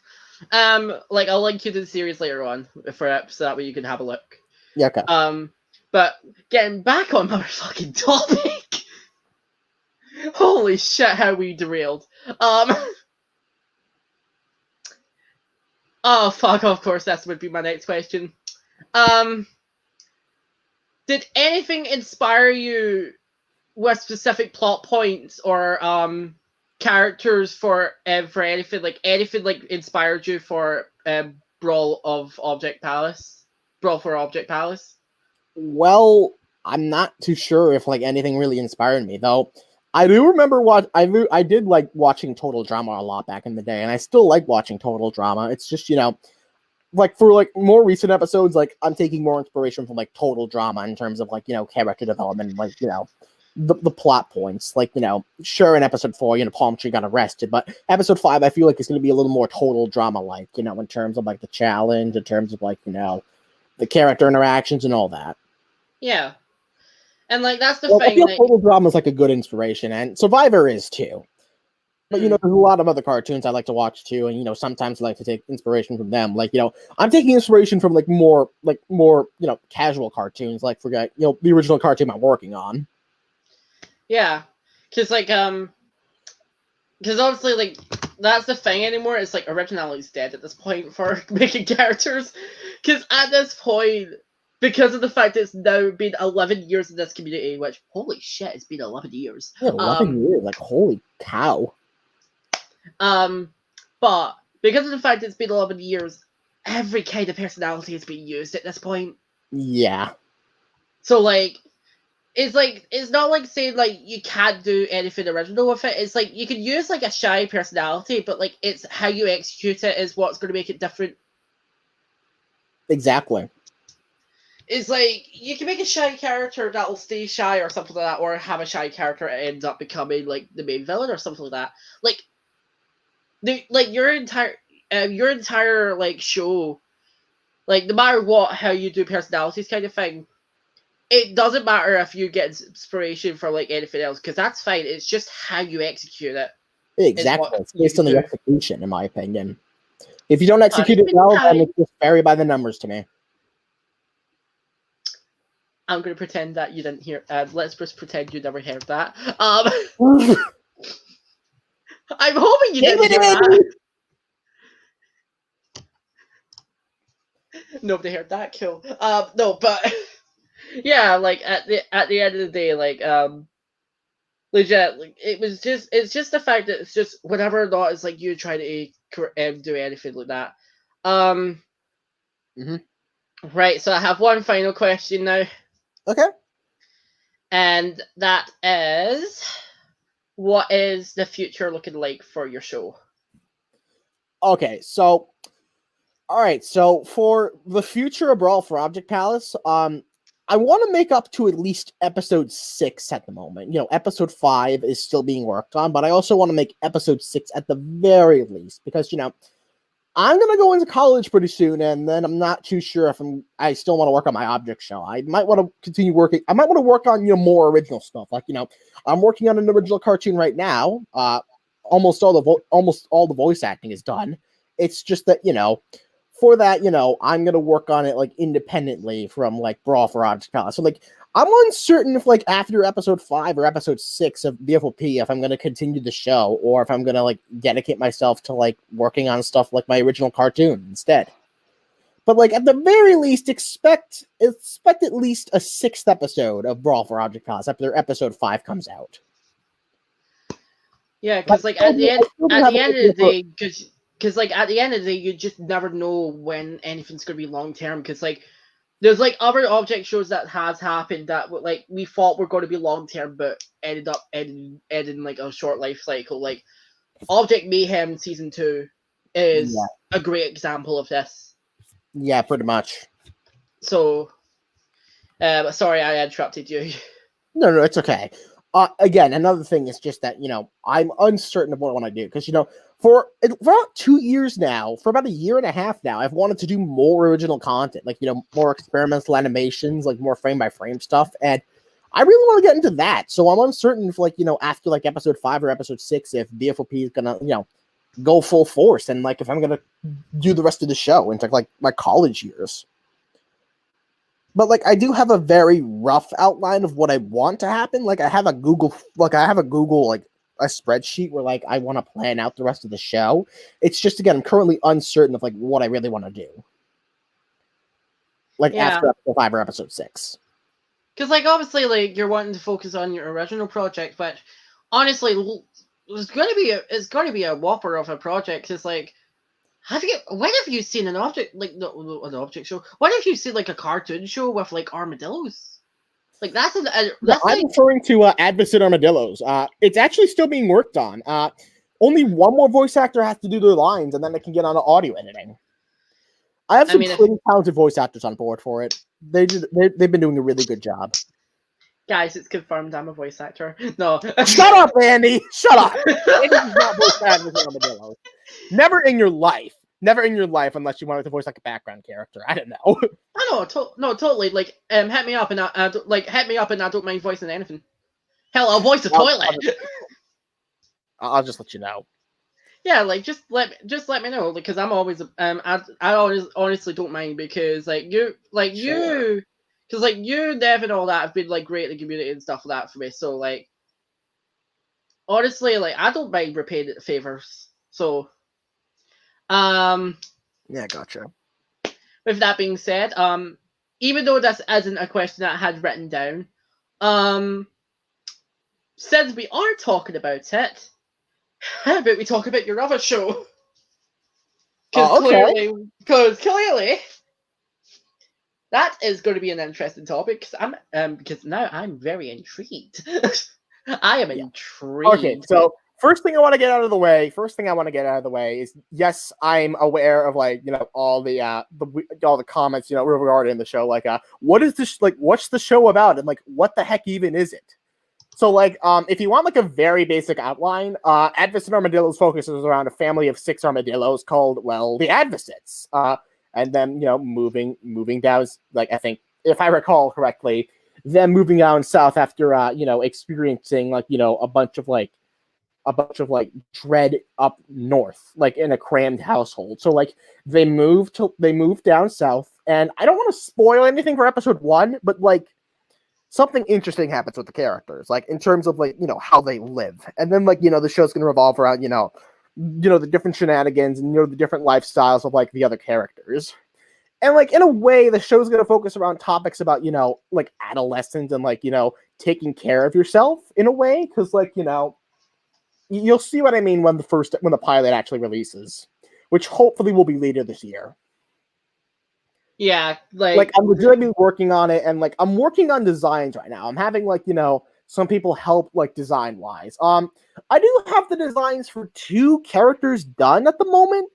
Like I'll link you to the series later on for it, so that way you can have a look. Yeah. Okay. But getting back on our fucking topic. Holy shit, how we derailed. Oh fuck, of course that would be my next question. Did anything inspire you with specific plot points or characters for anything like inspired you for Brawl for Object Palace? Well, I'm not too sure if like anything really inspired me though. I do remember I did like watching Total Drama a lot back in the day, and I still like watching Total Drama. It's just, you know, like for like more recent episodes, like I'm taking more inspiration from like Total Drama in terms of like, you know, character development, like, you know, the plot points. Like, you know, sure, in episode 4, you know, Palm Tree got arrested, but episode 5 I feel like it's going to be a little more Total Drama like, you know, in terms of like the challenge, in terms of like, you know, the character interactions and all that. Yeah. And like that's the thing. I feel Total Drama is like a good inspiration, and Survivor is too. But you know, there's a lot of other cartoons I like to watch too, and you know, sometimes I like to take inspiration from them. Like, you know, I'm taking inspiration from like more you know, casual cartoons, like for you know, the original cartoon I'm working on. Yeah, because like because obviously like that's the thing anymore. It's like originality's dead at this point for making characters. Because at this point, because of the fact that it's now been 11 years in this community, which holy shit, it's been 11 years. Yeah, 11 years, like holy cow. But because of the fact it's been 11 years, every kind of personality has been used at this point. Yeah. So like, it's not like saying like you can't do anything original with it. It's like you can use like a shy personality, but like it's how you execute it is what's going to make it different. Exactly. It's like you can make a shy character that'll stay shy or something like that, or have a shy character that ends up becoming like the main villain or something like that. Like your entire like show, like no matter what, how you do personalities kind of thing. It doesn't matter if you get inspiration from like anything else, because that's fine. It's just how you execute it. Exactly. It's based on the execution, in my opinion. If you don't execute it well, then it's just vary by the numbers to me. I'm going to pretend that you didn't hear. Let's just pretend you never heard that. I'm hoping you didn't hear that. Nobody heard that. Cool. No, but yeah, like at the end of the day, like legit, like it's just the fact that it's just whatever or not, it's like you try to do anything like that. Right. So I have one final question now. Okay. And that is, what is the future looking like for your show? Okay, so all right, so for the future of Brawl for Object Palace, I want to make up to at least episode 6 at the moment. You know, episode 5 is still being worked on, but I also want to make episode 6 at the very least, because, you know, I'm going to go into college pretty soon, and then I'm not too sure if I still want to work on my object show. I might want to continue working. I might want to work on, you know, more original stuff. Like, you know, I'm working on an original cartoon right now. Almost all the voice acting is done. It's just that, you know, for that, you know, I'm going to work on it, like, independently from, like, Brawl for Object Palace. So, like, I'm uncertain if, like, after episode 5 or episode 6 of BFOP, if I'm going to continue the show, or if I'm going to, like, dedicate myself to, like, working on stuff like my original cartoon instead. But, like, at the very least, expect at least a 6th episode of Brawl for Object Palace after episode 5 comes out. Yeah, because, like, at the end of the day, because like at the end of the day, you just never know when anything's gonna be long term. Because like, there's like other object shows that has happened that like we thought were going to be long term, but ended up ending like a short life cycle. Like Object Mayhem season 2 is a great example of this. Yeah, pretty much. So, sorry I interrupted you. No, it's okay. Again, another thing is just that, you know, I'm uncertain of what I want to do, because, you know, for about 2 years now, for about a year and a half now, I've wanted to do more original content, like, you know, more experimental animations, like more frame by frame stuff, and I really want to get into that. So I'm uncertain if, like, you know, after like episode 5 or episode 6, if BFOP is gonna, you know, go full force, and like if I'm gonna do the rest of the show into like my college years. But like I do have a very rough outline of what I want to happen. Like I have a Google like a spreadsheet where like I want to plan out the rest of the show. It's just, again, I'm currently uncertain of like what I really want to do. Like after episode 5 or episode 6. Because like obviously like you're wanting to focus on your original project, but honestly it's gonna be a whopper of a project. It's like, when have you seen an object like an object show? When have you seen like a cartoon show with like armadillos? Like that's I'm referring to Advocate Armadillos. It's actually still being worked on. Only one more voice actor has to do their lines, and then they can get on to audio editing. I have some pretty talented voice actors on board for it. They've been doing a really good job. Guys, it's confirmed I'm a voice actor. No. Shut up, Andy! Shut up! Andy's not voice Advocate Armadillos. Never in your life, unless you wanted to voice like a background character. I don't know. I know, totally. Like, hit me up and I don't mind voicing anything. Hell, I'll voice a toilet. I'll just let you know. Yeah, like just let me know, because I'm always I always honestly don't mind, because like you because like you, Dev, and all that have been like great in the community and stuff like that for me. So like honestly, like I don't mind repaying favors. So yeah, gotcha. With that being said, even though this isn't a question that I had written down, since we are talking about it, how about we talk about your other show? Because clearly, that is going to be an interesting topic. Because now I'm very intrigued. I am intrigued. Okay, so first thing I want to get out of the way is, yes, I'm aware of all the comments regarding the show, what is this, what's the show about, and what the heck even is it? So if you want a very basic outline, Advocate Armadillos focuses around a family of 6 armadillos called, well, the Advocates, and then moving down, I think, if I recall correctly, them moving down south after experiencing a bunch of dread up north, in a crammed household. So they moved down south, and I don't want to spoil anything for episode 1, but something interesting happens with the characters, in terms of how they live, and then the show's gonna revolve around the different shenanigans and the different lifestyles of the other characters. And in a way, the show's going to focus around topics about, adolescence and taking care of yourself in a way. Because you'll see what I mean when the pilot actually releases, which hopefully will be later this year. Yeah. I'm legitimately working on it, and I'm working on designs right now. I'm having some people help design wise. I do have the designs for 2 characters done at the moment.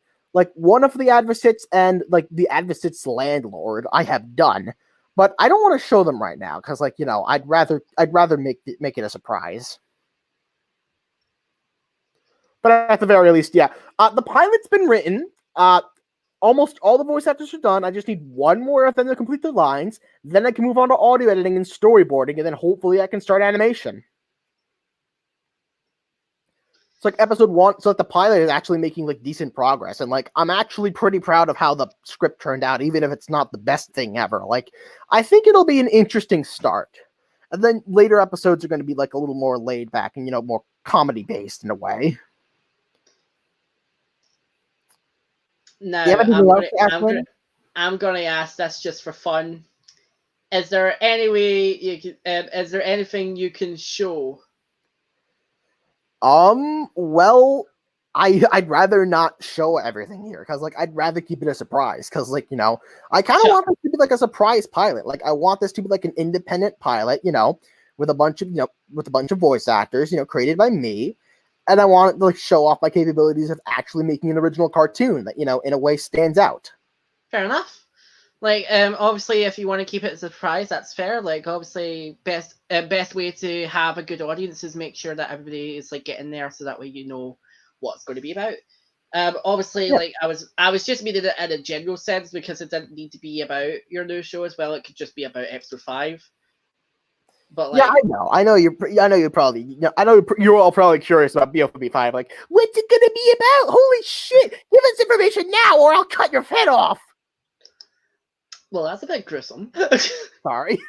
One of the Advocates and the Advocate's landlord I have done, but I don't want to show them right now because I'd rather make it a surprise. But at the very least, yeah, the pilot's been written. Almost all the voice actors are done. I just need 1 more of them to complete the lines. Then I can move on to audio editing and storyboarding, and then hopefully I can start animation. It's episode 1, so the pilot is actually making decent progress, and I'm actually pretty proud of how the script turned out, even if it's not the best thing ever. I think it'll be an interesting start, and then later episodes are going to be a little more laid back and more comedy based in a way. No, I'm going to ask this just for fun. Is there any way you can? Is there anything you can show? Well, I'd rather not show everything here because I'd rather keep it a surprise because I kind of want this to be a surprise pilot. I want this to be an independent pilot, with a bunch of voice actors, created by me, and I want it to show off my capabilities of actually making an original cartoon that in a way stands out. Fair enough. Obviously, if you want to keep it a surprise, that's fair. Obviously, best way to have a good audience is make sure that everybody is getting there, so that way you know what it's going to be about. Obviously, yeah. I was just meaning it in a general sense because it didn't need to be about your new show as well. It could just be about episode 5. But yeah, I know you're all probably curious about BFOP 5. What's it gonna be about? Holy shit! Give us information now, or I'll cut your head off. Well, that's a bit gruesome. Sorry.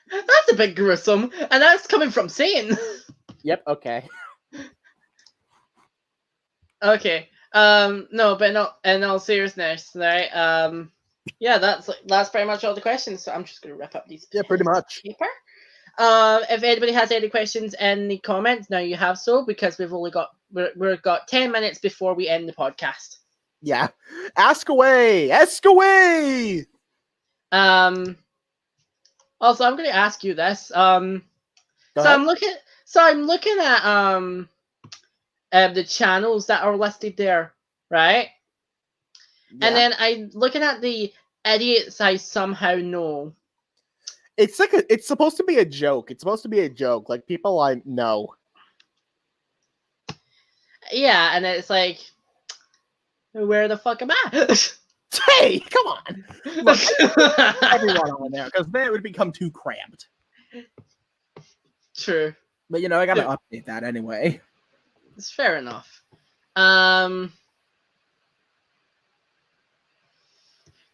That's a bit gruesome, and that's coming from Satan. Yep. Okay. Okay. No, but no. In all seriousness, right? Yeah, that's pretty much all the questions. So I'm just gonna wrap up these. Yeah, pretty much. Paper. If anybody has any questions in the comments, now you have so, because we've got 10 minutes before we end the podcast. Yeah. Ask away. Ask away. Also, I'm going to ask you this. So I'm looking at the channels that are listed there, right? Yeah. And then I'm looking at the idiots I somehow know. It's it's supposed to be a joke. It's supposed to be a joke. People I know. Yeah, and it's where the fuck am I? Hey, come on! Look, everyone on there, because then it would become too cramped. True. But I gotta update that anyway. It's fair enough.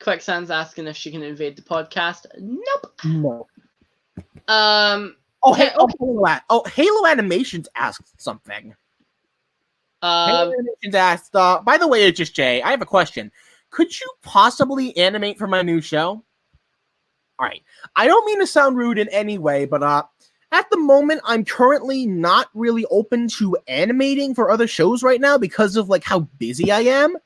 Quicksand's asking if she can invade the podcast. Nope. No. Halo Animations asked something. Halo Animations asked, by the way, it's just Jay, I have a question. Could you possibly animate for my new show? All right. I don't mean to sound rude in any way, but at the moment, I'm currently not really open to animating for other shows right now because of how busy I am.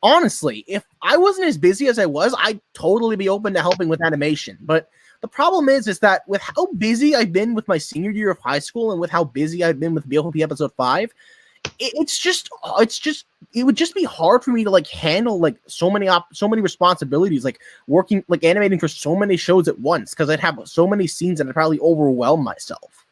honestly, if I wasn't as busy as I was, I'd totally be open to helping with animation. But the problem is that with how busy I've been with my senior year of high school and with how busy I've been with BFOP episode 5, it would just be hard for me to like handle like so many responsibilities, like working, like animating for so many shows at once, because I'd have so many scenes and I'd probably overwhelm myself.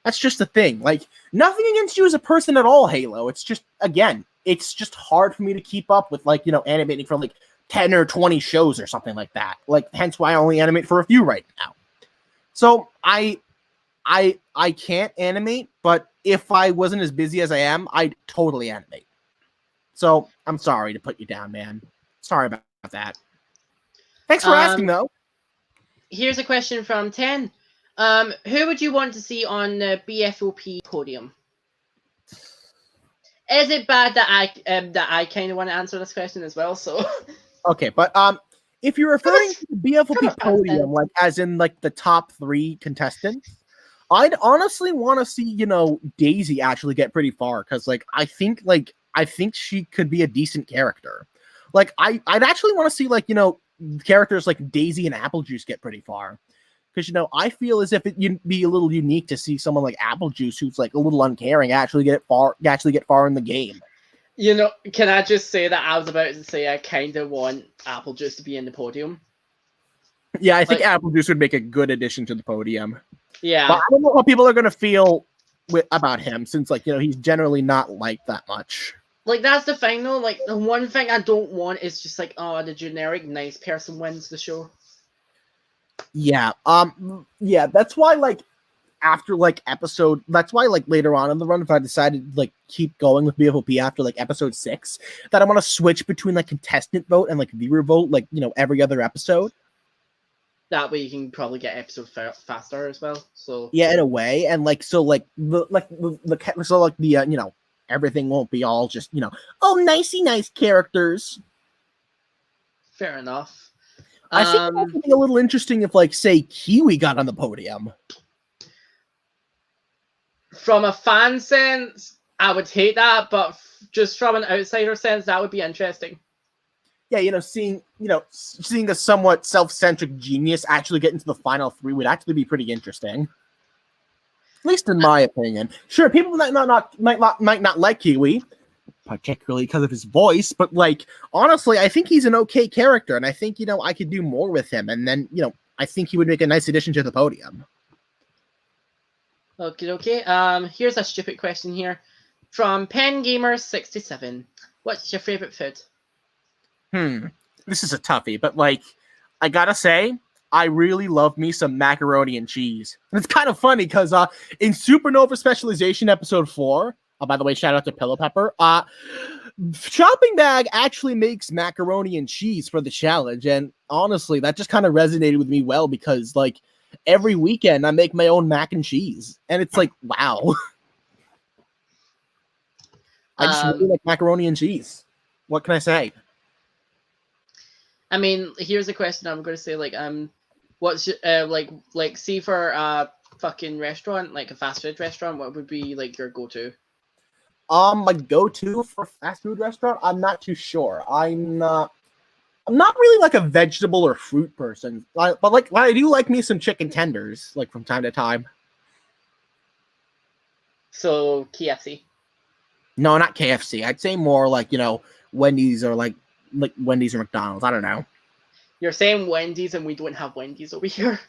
That's just the thing. Like, nothing against you as a person at all, Halo. It's just, again, it's just hard for me to keep up with, like, you know, animating for like 10 or 20 shows or something like that. Like, hence why I only animate for a few right now. So I can't animate, but if I wasn't as busy as I am, I'd totally animate. So I'm sorry to put you down, man. Sorry about that. Thanks for asking, though. Here's a question from 10. Who would you want to see on the BFOP podium? Is it bad that I kind of want to answer this question as well? So okay, but if you're referring to the BFOP podium, like as in like the top 3 contestants, I'd honestly want to see, you know, Daisy actually get pretty far, because like I think she could be a decent character. Like I'd actually want to see, like, you know, characters like Daisy and Applejuice get pretty far. Because, you know, I feel as if it'd be a little unique to see someone like Applejuice, who's like a little uncaring, actually get far in the game. You know, can I just say that I was about to say I kind of want Applejuice to be in the podium? Yeah, I think Applejuice would make a good addition to the podium. Yeah, but I don't know how people are gonna feel about him, since, like, you know, he's generally not liked that much. Like, that's the thing, though. Like, the one thing I don't want is just like, oh, the generic nice person wins the show. Yeah, yeah, that's why, like, after, like, that's why, like, later on in the run, if I decided, like, keep going with BFOP after, like, episode 6, that I want to switch between, like, contestant vote and, like, viewer vote, like, you know, every other episode. That way you can probably get episodes faster as well, so... Yeah, in a way, and, like, so, like, you know, everything won't be all just, you know, oh, nicey nice characters. Fair enough. I think it would be a little interesting if, like, say, Kiwi got on the podium. From a fan sense, I would hate that, but just from an outsider sense, that would be interesting. Yeah, you know, seeing a somewhat self-centric genius actually get into the final 3 would actually be pretty interesting. At least in my opinion. Sure, people might not like Kiwi, particularly because of his voice, but, like, honestly, I think he's an okay character, and I think, you know, I could do more with him, and then, you know, I think he would make a nice addition to the podium. Okay. Here's a stupid question here from PenGamer67. What's your favorite food? This is a toughie, but, like, I gotta say, I really love me some macaroni and cheese. And it's kind of funny because in Supernova Specialization episode 4, by the way, shout out to Pillow Pepper, Shopping Bag actually makes macaroni and cheese for the challenge, and honestly, that just kind of resonated with me well, because, like, every weekend I make my own mac and cheese, and it's like, wow. I just really like macaroni and cheese. What can I say? I mean, here's a question I'm going to say, like, what's your, like, see for a fucking restaurant, like a fast food restaurant, what would be, like, your go-to? My go-to for fast food restaurant? I'm not too sure. I'm not really, like, a vegetable or fruit person, but, like, I do like me some chicken tenders, like, from time to time. So, KFC? No, not KFC. I'd say more, like, you know, Wendy's or, like Wendy's or McDonald's. I don't know. You're saying Wendy's, and we don't have Wendy's over here.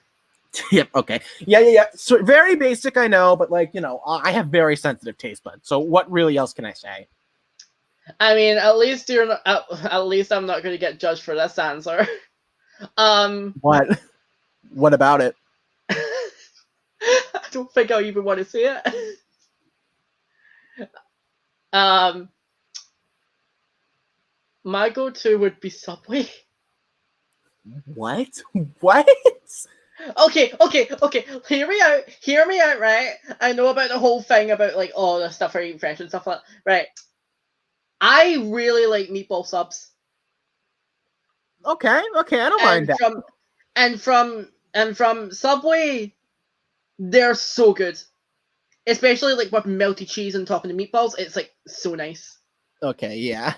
Yep. Okay. Yeah. So very basic, I know, but, like, you know, I have very sensitive taste buds. So what really else can I say? I mean, at least at least I'm not going to get judged for this answer. What? What about it? I don't think I even want to say it. My go-to would be Subway. What? What? Okay. Hear me out, right? I know about the whole thing about, like, oh, the stuff are eating fresh and stuff like that. Right. I really like meatball subs. Okay, I don't mind that. And from Subway, they're so good. Especially, like, with melty cheese on top of the meatballs. It's, like, so nice. Okay, yeah.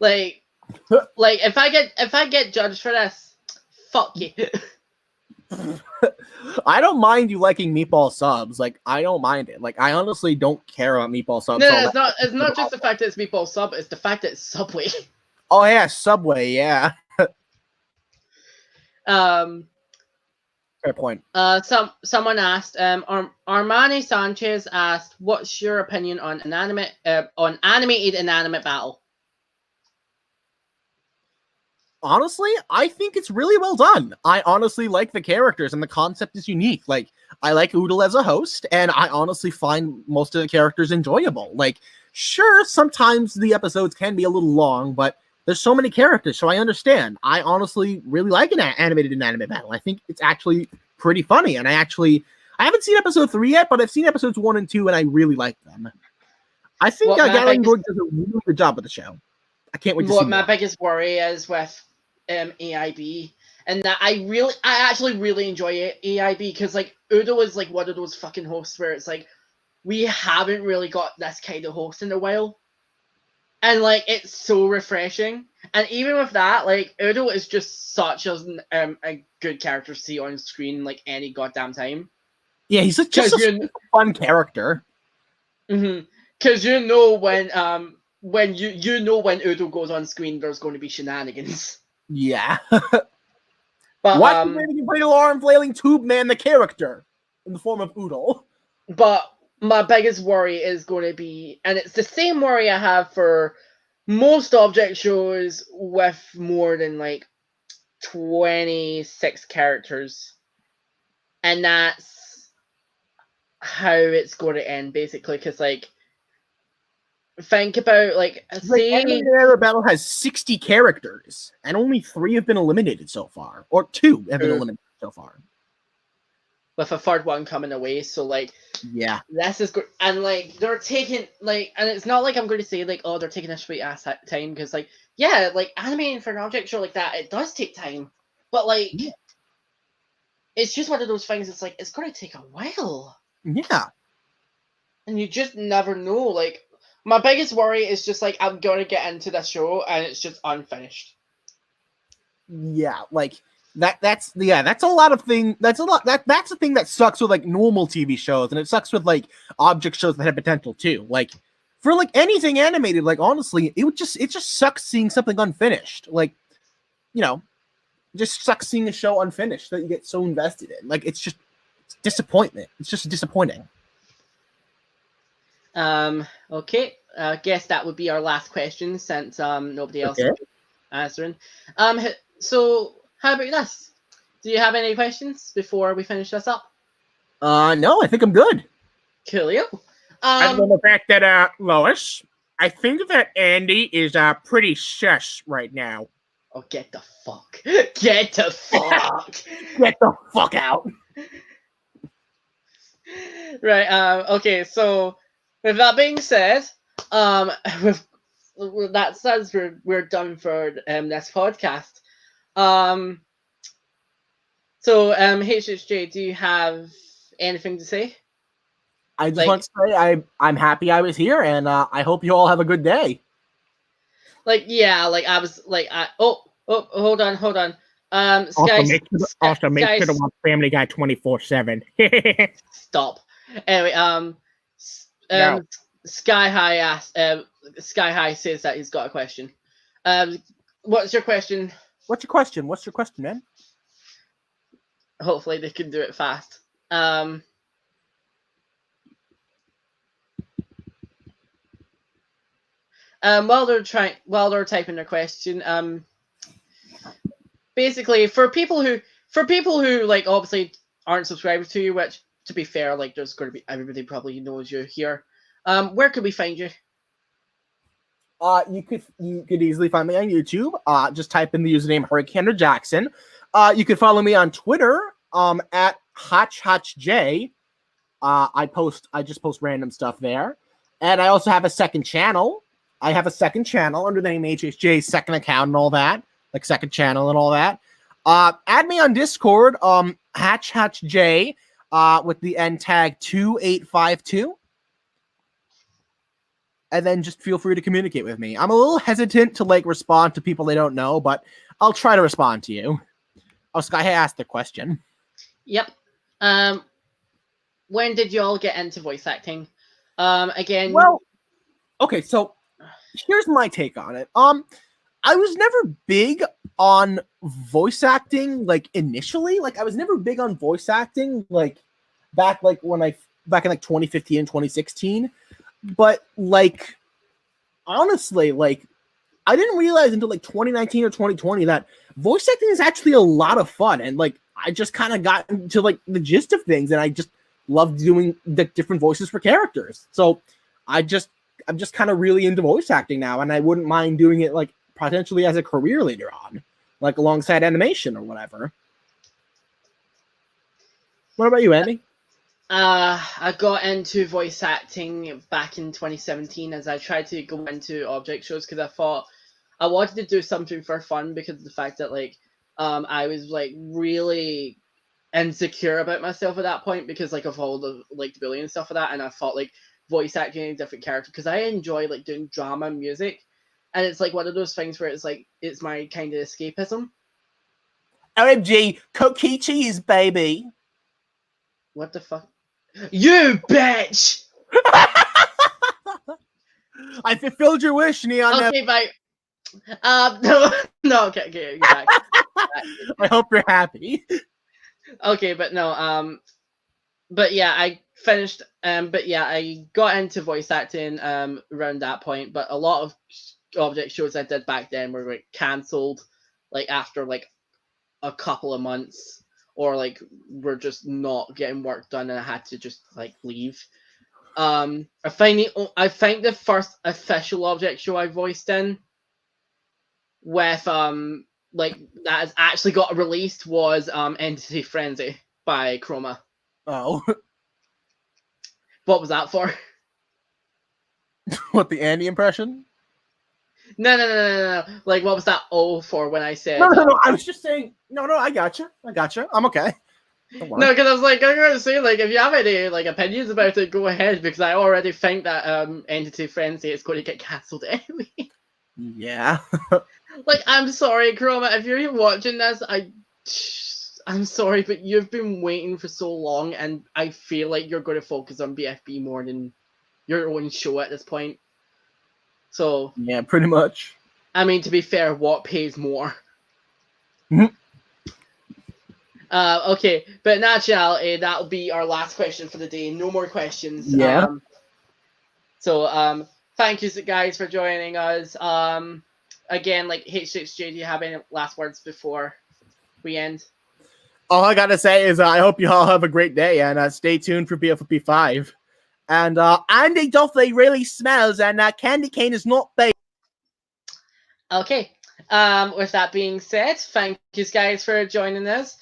Like if I get judged for this, fuck you. I don't mind you liking meatball subs. Like, I don't mind it. Like, I honestly don't care about meatball subs. No, it's not just the fact that it's meatball sub, it's the fact that it's Subway. Oh yeah, Subway, yeah. Fair point. Someone asked, Armani Sanchez asked, what's your opinion on animated inanimate battle? Honestly, I think it's really well done. I honestly like the characters, and the concept is unique. Like, I like Oodle as a host, and I honestly find most of the characters enjoyable. Like, sure, sometimes the episodes can be a little long, but there's so many characters, so I understand. I honestly really like an animated inanimate battle. I think it's actually pretty funny, and I haven't seen episode 3 yet, but I've seen episodes 1 and 2, and I really like them. I think Galen Gorg does a really good job with the show. I can't wait to see what my biggest worry is with AIB, and that I actually really enjoy AIB, because like Udo is like one of those fucking hosts where it's like we haven't really got this kind of host in a while, and like it's so refreshing. And even with that, like Udo is just such a good character to see on screen like any goddamn time. Yeah, he's just a fun character. Because you know when when Udo goes on screen, there's going to be shenanigans. Yeah. But what little arm flailing tube man, the character in the form of Oodle. But my biggest worry is going to be, and it's the same worry I have for most object shows with more than like 26 characters, and that's how it's going to end basically. Because like, think about like Animated Battle has 60 characters, and only 3 have been eliminated so far, or 2 have been eliminated so far. With a third one coming away, so like, yeah, this is good. And like they're taking like, and it's not like I'm going to say like, oh, they're taking a sweet ass time, because like, yeah, like animating for an object show like that, it does take time, but like, it's just one of those things. It's like it's going to take a while. Yeah, and you just never know. Like, my biggest worry is just like I'm going to get into this show and it's just unfinished. Yeah, like. That's a lot of thing. That's the thing that sucks with like normal TV shows, and it sucks with like object shows that have potential too. Like for like anything animated, like honestly, it just sucks seeing something unfinished. Like, you know, it just sucks seeing a show unfinished that you get so invested in. Like it's disappointment. It's just disappointing. Okay. I guess that would be our last question since nobody else is answering. So. How about this? Do you have any questions before we finish this up? No, I think I'm good. Coolio. Other than the fact that, Lois, I think that Andy is pretty shush right now. Oh, get the fuck. Get the fuck. Get the fuck out. Right, okay, so with that being said, with that says we're done for this podcast. So HHJ, do you have anything to say? I just want to say I'm happy I was here, and I hope you all have a good day. Like, yeah, like I was like, hold on. Make sure to watch Family Guy 24/7. Stop. Anyway, Sky High asked. Sky High says that he's got a question. What's your question? What's your question? What's your question, man? Hopefully they can do it fast. While they're typing their question, basically for people who like obviously aren't subscribers to you, which to be fair, like there's going to be everybody probably knows you here. Where could we find you? You could easily find me on YouTube. Just type in the username Hurricane Jackson. You could follow me on Twitter at HotchHotchJ. I just post random stuff there. And I also have a second channel. I have a second channel under the name HHJ's second account and all that. Like second channel and all that. Add me on Discord, HatchHatchJ, with the end tag 2852. and then just feel free to communicate with me. I'm a little hesitant to like respond to people they don't know, but I'll try to respond to you. Oh, Sky asked the question. Yep. When did you all get into voice acting? Again. Well, okay, so here's my take on it. I was never big on voice acting, like initially. Like I was never big on voice acting, like back in like 2015 and 2016. But like honestly, like I didn't realize until like 2019 or 2020 that voice acting is actually a lot of fun, and like I just kind of got into like the gist of things, and I just loved doing the different voices for characters. So I'm just kind of really into voice acting now, and I wouldn't mind doing it like potentially as a career later on, like alongside animation or whatever. What about you, Andy? I got into voice acting back in 2017 as I tried to go into object shows because I thought I wanted to do something for fun because of the fact that like I was like really insecure about myself at that point because like of all the like the bullying and stuff like that, and I thought like voice acting in a different character because I enjoy like doing drama and music, and it's like one of those things where it's like it's my kind of escapism. OMG, cookie cheese, baby. What the fuck? You bitch! I fulfilled your wish, Neon. Okay, bye. No, okay, back. I hope you're happy. Okay, but no, but yeah, I finished, but yeah, I got into voice acting, around that point, but a lot of object shows I did back then were like cancelled, like after like a couple of months, or like we're just not getting work done, and I had to just like leave. I think the first official object show I voiced in with like that has actually got released was Entity Frenzy by Chroma. Oh. What was that for? What, the Andy impression? No. Like, what was that O for when I said? No. I was just saying. No. I gotcha. I'm okay. No, because I was like, I'm gonna say, like, if you have any like opinions about it, go ahead, because I already think that Entity Frenzy is going to get cancelled anyway. Yeah. Like, I'm sorry, Chroma, if you're watching this, I'm sorry, but you've been waiting for so long, and I feel like you're going to focus on BFB more than your own show at this point. So yeah, pretty much. I mean, to be fair, what pays more? Okay, but in actuality, that'll be our last question for the day. No more questions. Yeah. So thank you guys for joining us. Again, like H6J, do you have any last words before we end? All I gotta say is I hope you all have a great day, and stay tuned for BFOP 5. And Andy Duffy really smells, and candy cane is not baked. Okay. With that being said, thank you guys for joining us.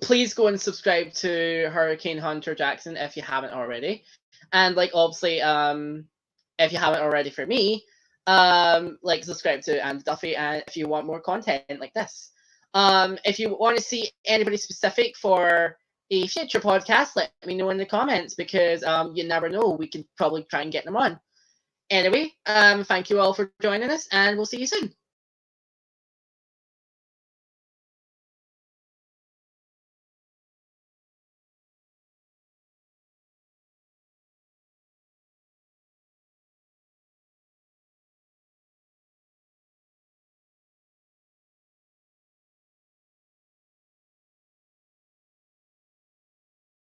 Please go and subscribe to Hurricane Hunter Jackson if you haven't already, and like obviously, if you haven't already for me, like subscribe to Andy Duffy, and if you want more content like this. If you want to see anybody specific for a future podcast, let me know in the comments, because you never know, we can probably try and get them on. Anyway, thank you all for joining us, and we'll see you soon.